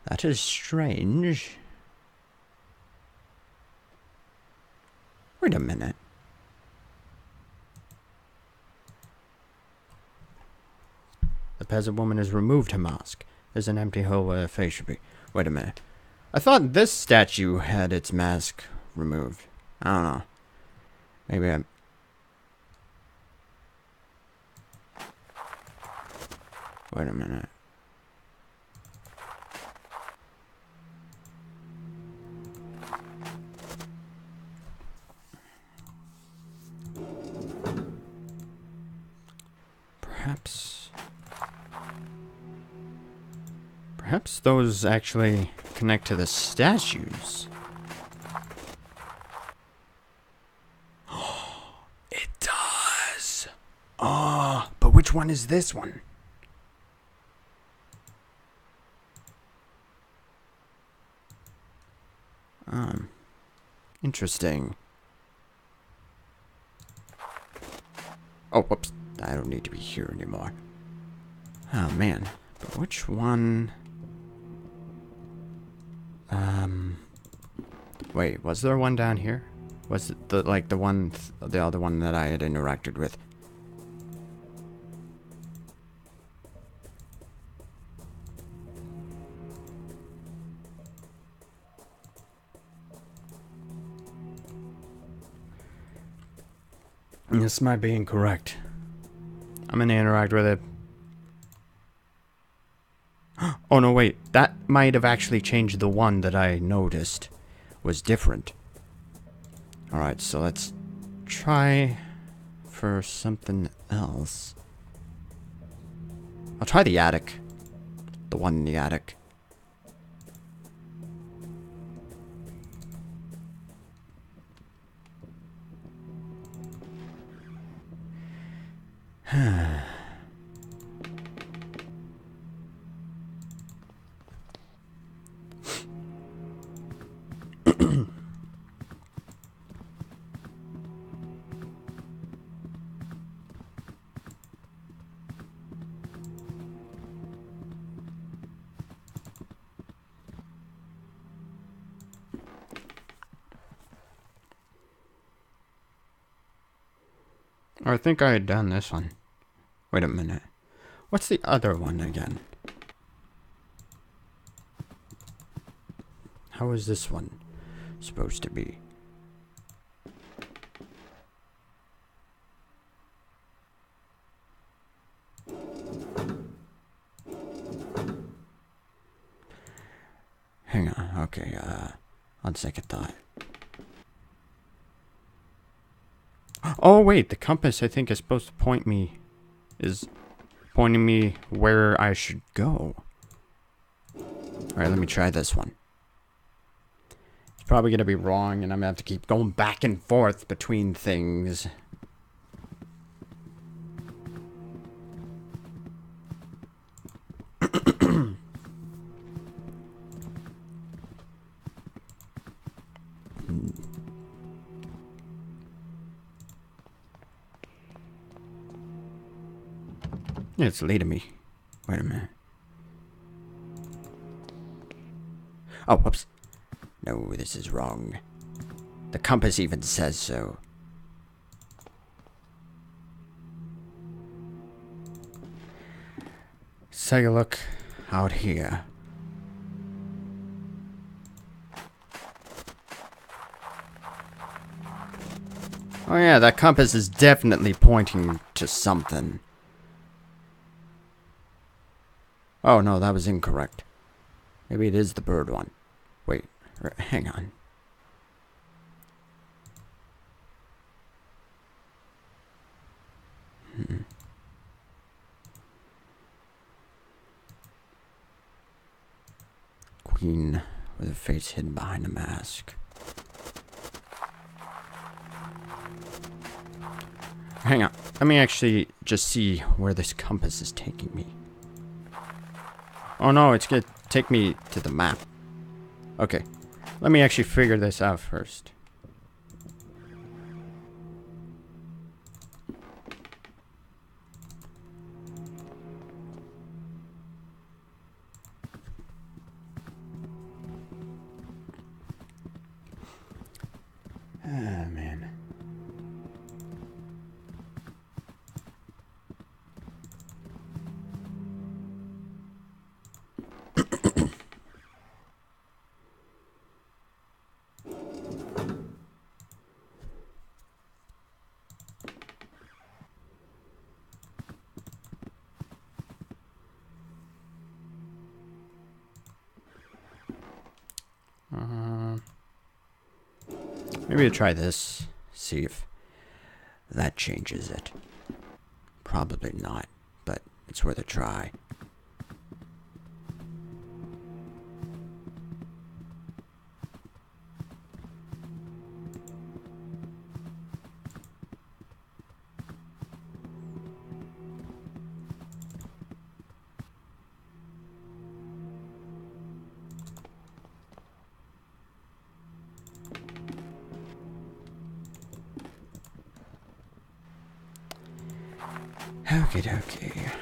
That is strange. Wait a minute. The peasant woman has removed her mask. There's an empty hole where her face should be. Wait a minute. I thought this statue had its mask removed. I don't know. Maybe I'm... Wait a minute. Perhaps those actually connect to the statues. It does. Oh, but which one is this one? Interesting. Oh, whoops. I don't need to be here anymore. Oh, man. But which one... Wait, was there one down here? Was it the other one that I had interacted with? This might be incorrect. I'm gonna interact with it. Oh no, wait. That might have actually changed the one that I noticed was different. Alright, so let's try for something else. I'll try the attic. The one in the attic. I think I had done this one. Wait a minute. What's the other one again? How is this one supposed to be? Hang on. Okay, on second thought. Oh, wait, the compass, I think, is supposed to point me... is pointing me where I should go. Alright, let me try this one. It's probably gonna be wrong, and I'm gonna have to keep going back and forth between things. It's leading me. Wait a minute. Oh, whoops. No, this is wrong. The compass even says so. Let's take a look out here. Oh yeah, that compass is definitely pointing to something. Oh no, that was incorrect. Maybe it is the bird one. Wait, hang on. Queen with her face hidden behind a mask. Hang on. Let me actually just see where this compass is taking me. Oh no, it's gonna take me to the map. Okay. Let me actually figure this out first. Ah, man. Maybe I'll try this. See if that changes it. Probably not, but it's worth a try. Okie dokie.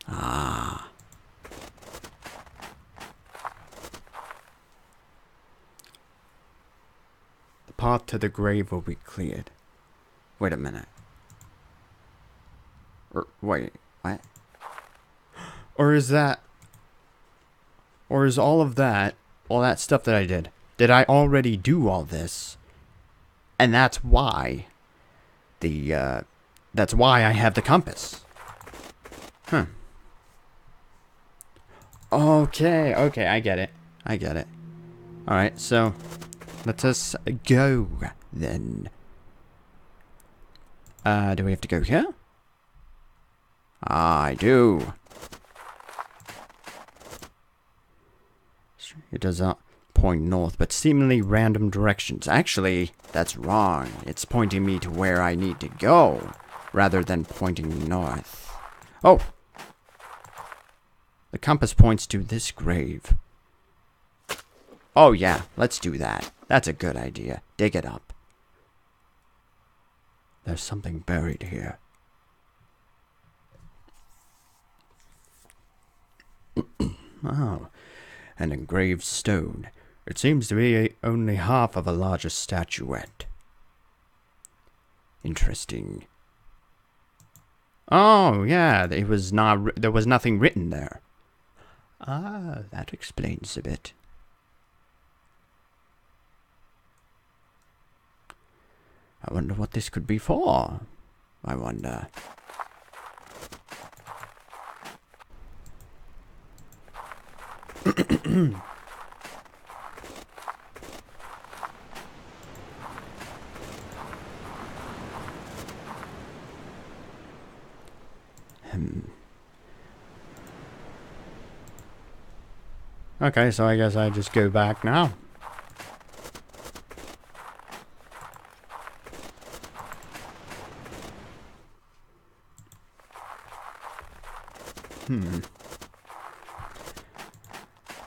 Ah. The path to the grave will be cleared. Wait a minute. Wait, what? Or is that... Or is all of that... all that stuff that I did I already do all this? And that's why that's why I have the compass. Huh. Okay, I get it. Alright, so let us go then. Do we have to go here? I do. It does not point north, but seemingly random directions. Actually, that's wrong. It's pointing me to where I need to go, rather than pointing north. Oh! The compass points to this grave. Oh yeah, let's do that. That's a good idea. Dig it up. There's something buried here. Oh. An engraved stone. It seems to be only half of a larger statuette. Interesting. Oh, yeah, there was nothing written there. Ah, that explains a bit. I wonder what this could be for. I wonder. Okay, so I guess I just go back now.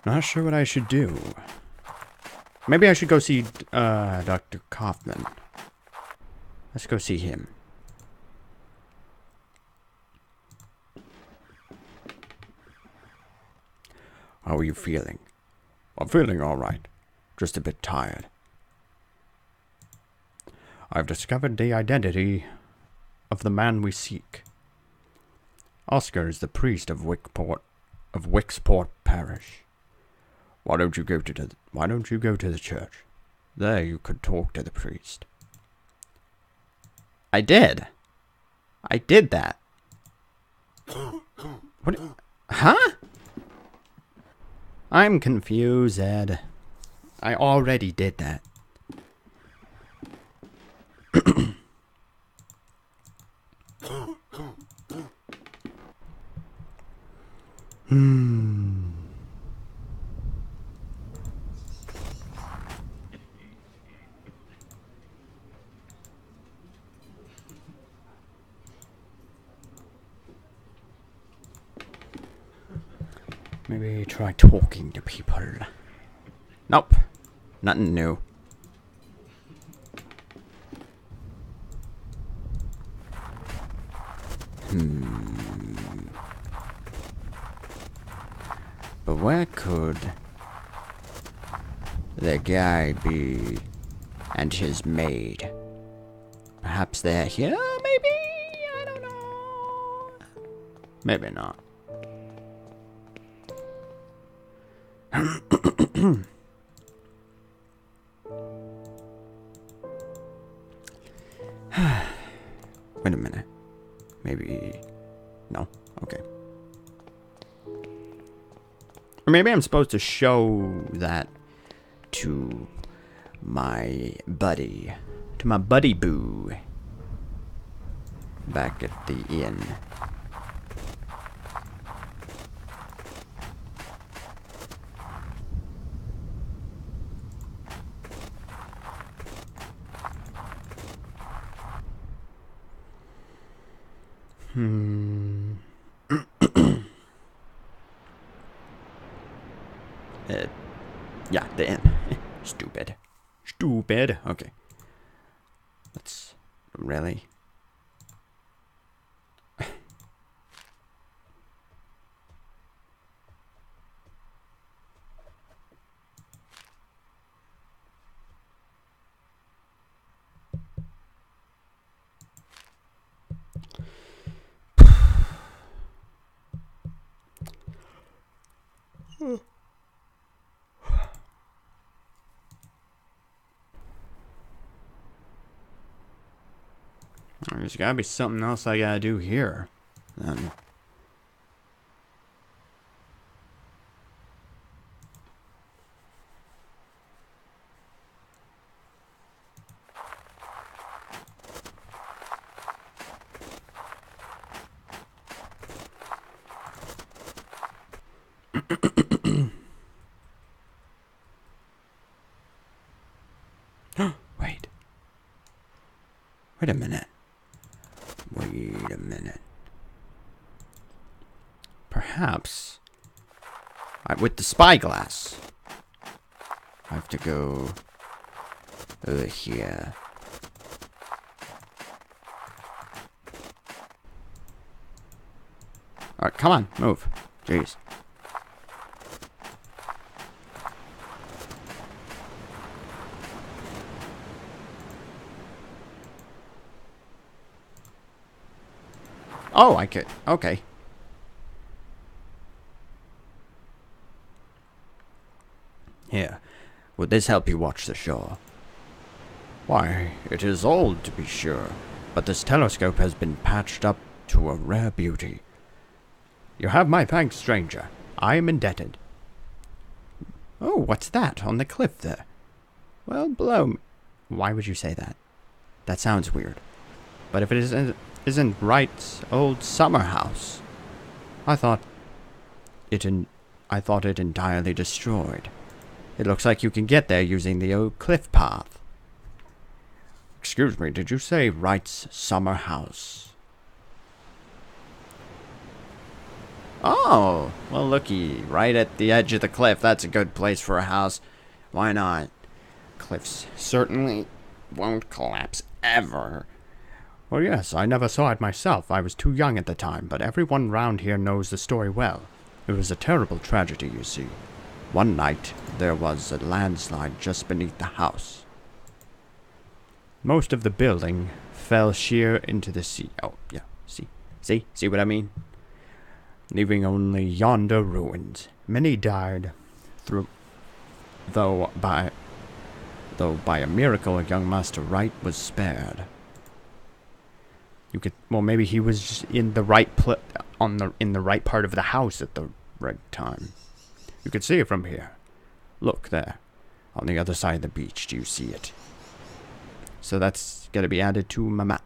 Not sure what I should do. Maybe I should go see Dr. Kaufman. Let's go see him. How are you feeling? I'm feeling all right. Just a bit tired. I've discovered the identity of the man we seek. Oscar is the priest of Wicksport Parish. Why don't you go to the church? There you could talk to the priest. I did. I did that. What? Huh? I'm confused, Ed. I already did that. Maybe try talking to people. Nope. Nothing new. But where could the guy be and his maid? Perhaps they're here, maybe? I don't know. Maybe not. Wait a minute. Maybe... No? Okay. Or maybe I'm supposed to show that to my buddy. To my buddy boo. Back at the inn. Yeah, the inn. Stupid. Stupid. Okay. Let's... Really? There's gotta be something else I gotta do here. Then. Wait. Wait a minute. Wait a minute. Perhaps... with the spyglass. I have to go... over here. Alright, come on, move. Jeez. Oh, I could. Okay. Here. Would this help you watch the shore? Why, it is old, to be sure, but this telescope has been patched up to a rare beauty. You have my thanks, stranger. I am indebted. Oh, what's that on the cliff there? Well, below me. Why would you say that? That sounds weird. But if it isn't Wright's old summer house. I thought it entirely destroyed. It looks like you can get there using the old cliff path. Excuse me, did you say Wright's summer house? Oh, well, looky, right at the edge of the cliff. That's a good place for a house. Why not? Cliffs certainly won't collapse ever. Well, yes, I never saw it myself. I was too young at the time, but everyone round here knows the story well. It was a terrible tragedy, you see. One night, there was a landslide just beneath the house. Most of the building fell sheer into the sea. Oh, yeah, see what I mean? Leaving only yonder ruins. Many died, though by a miracle, young Master Wright was spared. Maybe he was just in the right in the right part of the house at the right time. You could see it from here. Look there, on the other side of the beach. Do you see it? So that's got to be added to my map.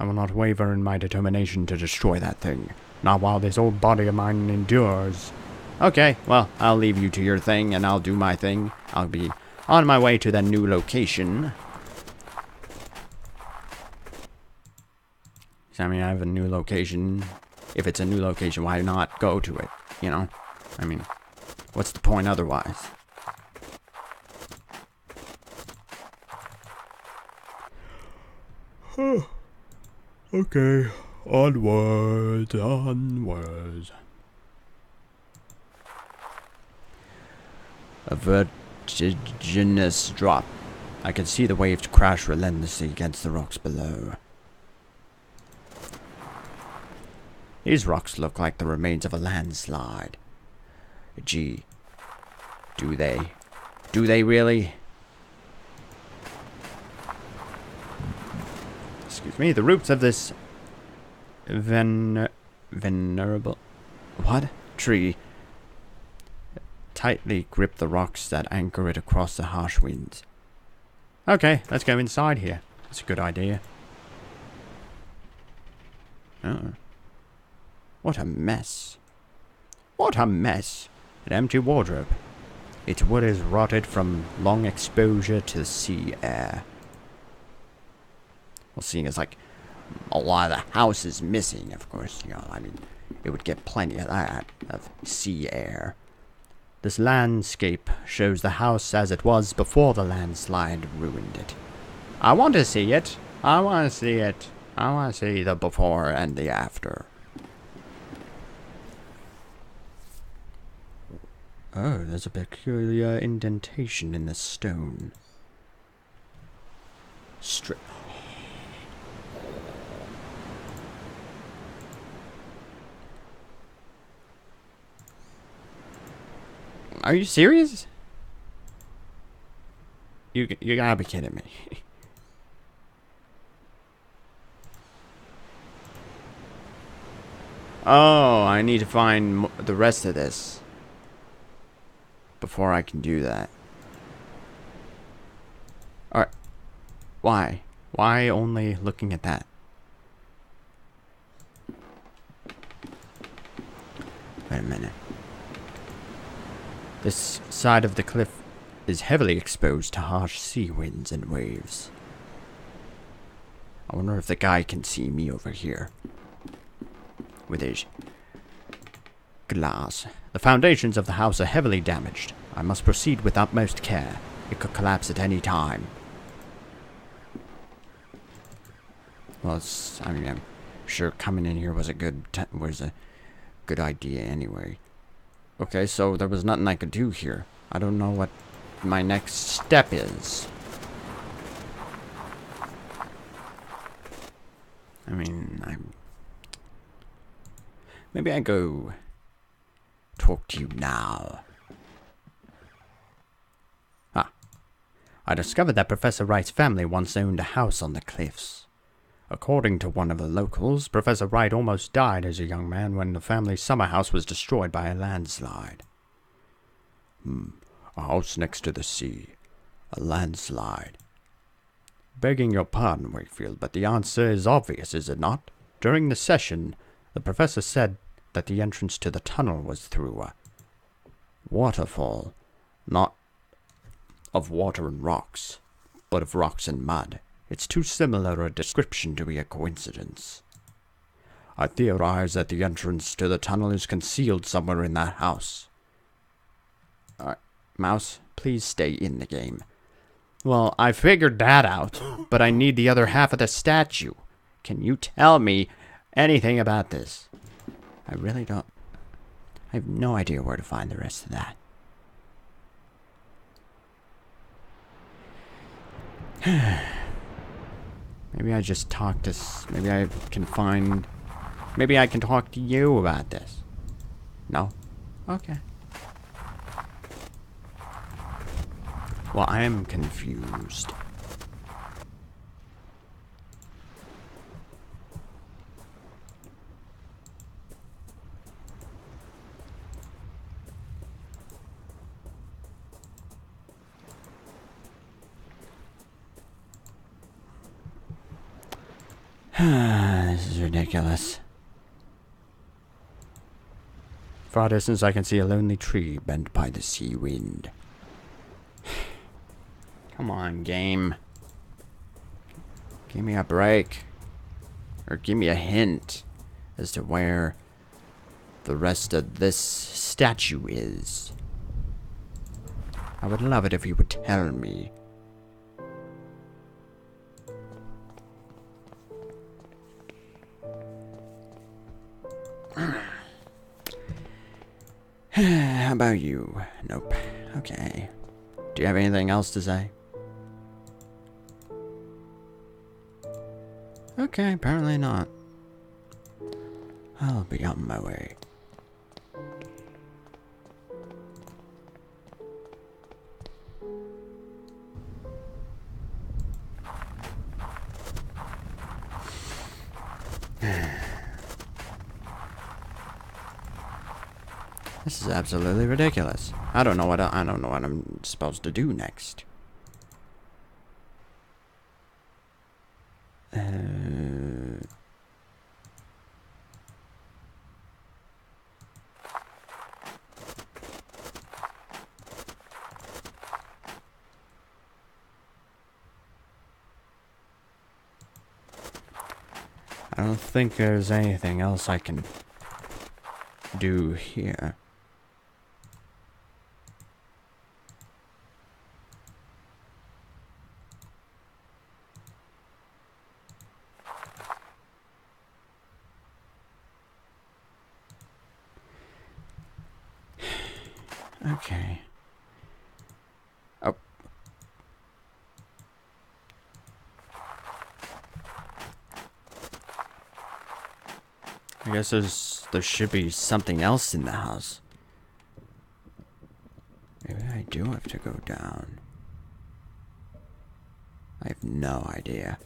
I will not waver in my determination to destroy that thing. Not while this old body of mine endures. Okay, well, I'll leave you to your thing, and I'll do my thing. I'll be on my way to the new location. I mean, I have a new location. If it's a new location, why not go to it? You know? I mean, what's the point otherwise? Okay, onwards, onwards. A vertiginous drop. I can see the waves crash relentlessly against the rocks below. These rocks look like the remains of a landslide. Gee, do they? Do they really? Excuse me, the roots of this venerable tree tightly grip the rocks that anchor it across the harsh winds. Okay, let's go inside here. That's a good idea. Oh. What a mess. What a mess. An empty wardrobe. Its wood is rotted from long exposure to the sea air. Well, seeing as like a lot of the house is missing, of course, you know, I mean, it would get plenty of that, of sea air. This landscape shows the house as it was before the landslide ruined it. I want to see it. I want to see it. I want to see the before and the after. Oh, there's a peculiar indentation in the stone. Are you serious? You gotta be kidding me. Oh, I need to find the rest of this before I can do that. Alright. Why? Why only looking at that? Wait a minute. This side of the cliff is heavily exposed to harsh sea winds and waves. I wonder if the guy can see me over here with his glass. The foundations of the house are heavily damaged. I must proceed with utmost care. It could collapse at any time. Well, I mean, I'm sure coming in here was a good idea anyway. Okay, so there was nothing I could do here. I don't know what my next step is. I mean, maybe I go talk to you now. I discovered that Professor Wright's family once owned a house on the cliffs. According to one of the locals, Professor Wright almost died as a young man when the family's summer house was destroyed by a landslide. A house next to the sea. A landslide. Begging your pardon, Wakefield, but the answer is obvious, is it not? During the session, the professor said that the entrance to the tunnel was through a waterfall, not of water and rocks, but of rocks and mud. It's too similar a description to be a coincidence. I theorize that the entrance to the tunnel is concealed somewhere in that house. Mouse, please stay in the game. Well, I figured that out, but I need the other half of the statue. Can you tell me anything about this? I really don't. I have no idea where to find the rest of that. Maybe I just talk to... Maybe I can find... Maybe I can talk to you about this. No? Okay. Well, I am confused. This is ridiculous. Far distance I can see a lonely tree bent by the sea wind. Come on, game. Give me a break. Or give me a hint as to where the rest of this statue is. I would love it if you would tell me. How about you? Nope. Okay. Do you have anything else to say? Okay, apparently not. I'll be on my way. This is absolutely ridiculous. I don't know what I'm supposed to do next. I don't think there's anything else I can do here. Okay. Oh. I guess there should be something else in the house. Maybe I do have to go down. I have no idea.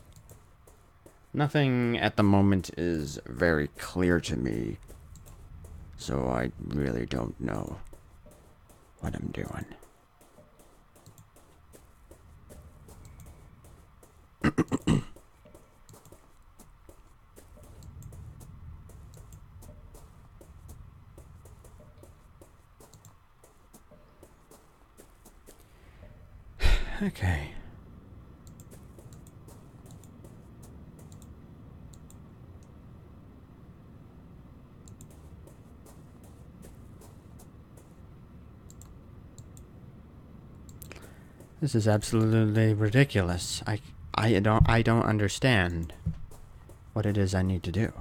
Nothing at the moment is very clear to me, so I really don't know what I'm doing. Okay. This is absolutely ridiculous. I don't understand what it is I need to do.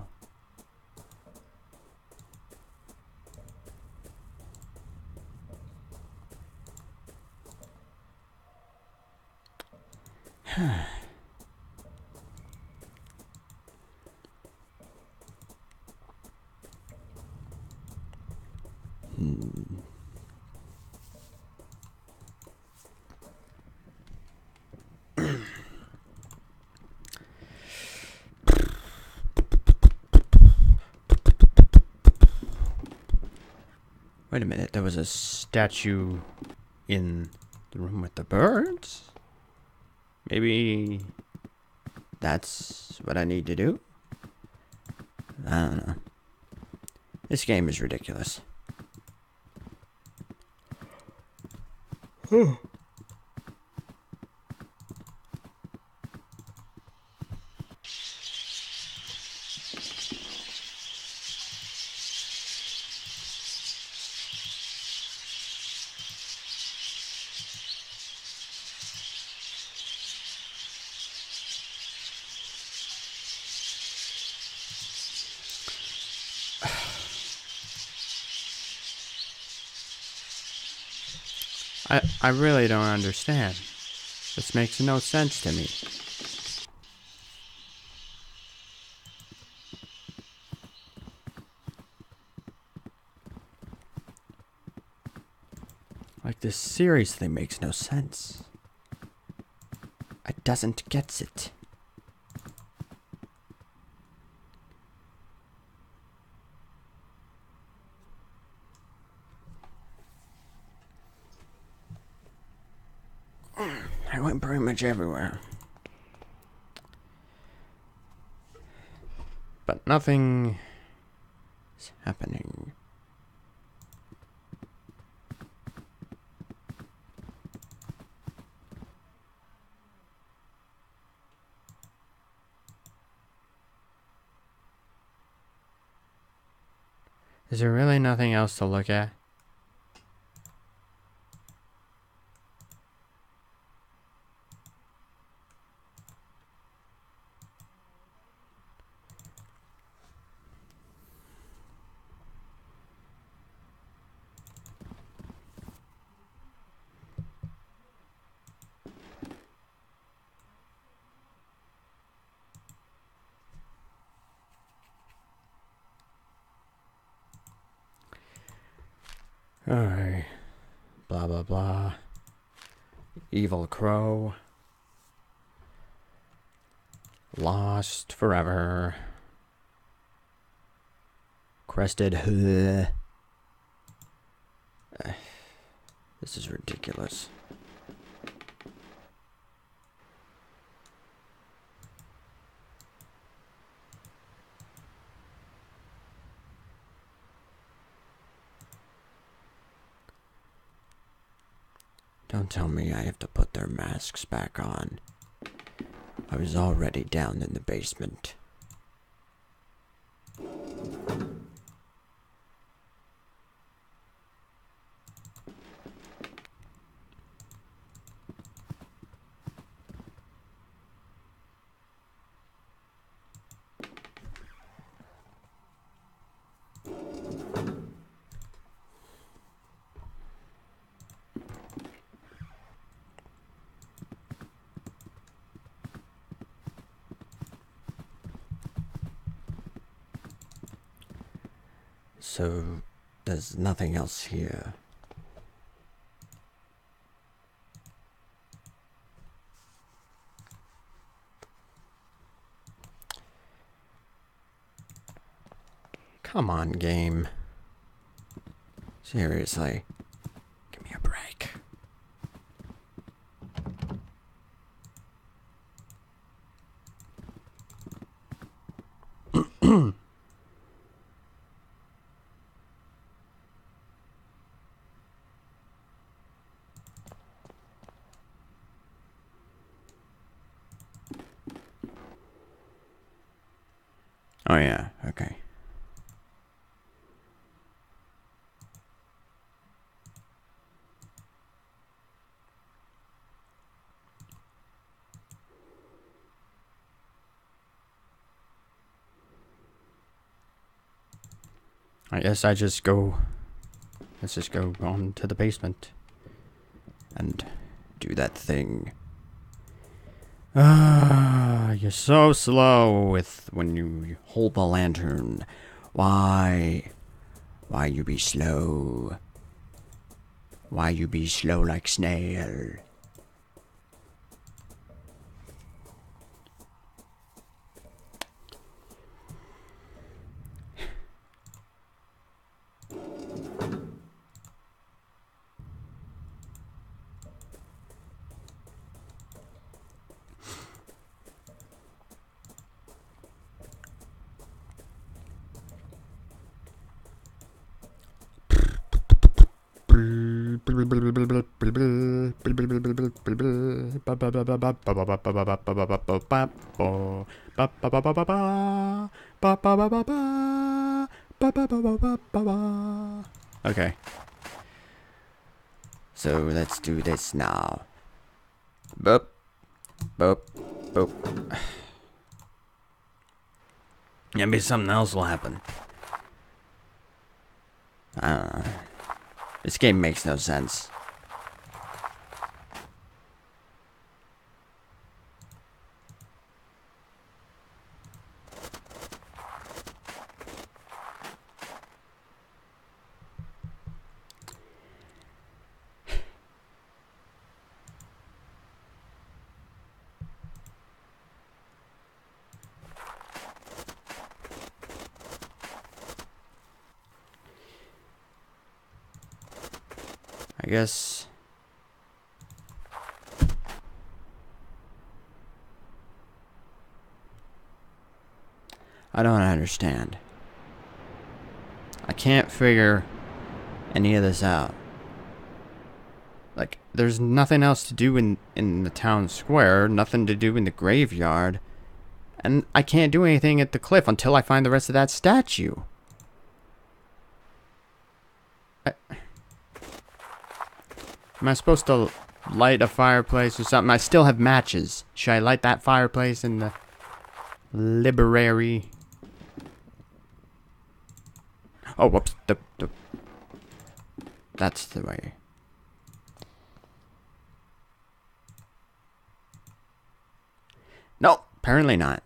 Wait a minute, there was a statue in The room with the birds? Maybe That's what I need to do? I don't know. This game is ridiculous. I really don't understand. This makes no sense to me. Like, this seriously makes no sense. I doesn't gets it. I went pretty much everywhere. But nothing It's happening. Is there really nothing else to look at? Alright. Blah, blah, blah. Evil Crow. Lost forever. Crested. This is ridiculous. Don't tell me I have to put their masks back on. I was already down in the basement. So, there's nothing else here. Come on, game. Seriously. Give me a break. Oh yeah, okay. I guess let's just go on to the basement. And do that thing. You're so slow with when you Hold the lantern. Why? Why you be slow? Why you be slow like snail? Okay. So let's do this now. Boop. Boop. Boop. Maybe something else will happen. I don't know. This game makes no sense. I guess. I don't understand. I can't figure any of this out. Like, there's nothing else to do in the town square, nothing to do in the graveyard, and I can't do anything at the cliff until I find the rest of that statue. Am I supposed to light a fireplace or something? I still have matches. Should I light that fireplace in the library? Oh, whoops. That's the way. No, apparently not.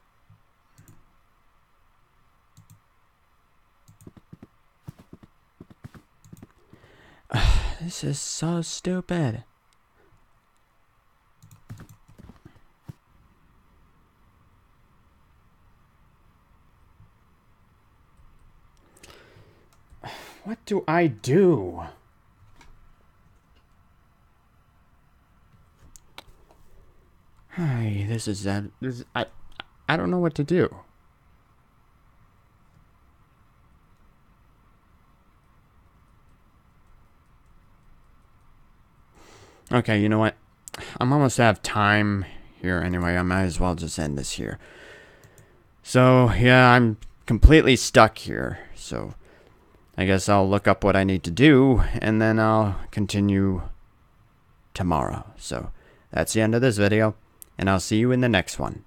This is so stupid. What do I do? Hey, this is I don't know what to do. Okay, you know what? I'm almost out of time here anyway. I might as well just end this here. So, yeah, I'm completely stuck here. So, I guess I'll look up what I need to do, and then I'll continue tomorrow. So, that's the end of this video, and I'll see you in the next one.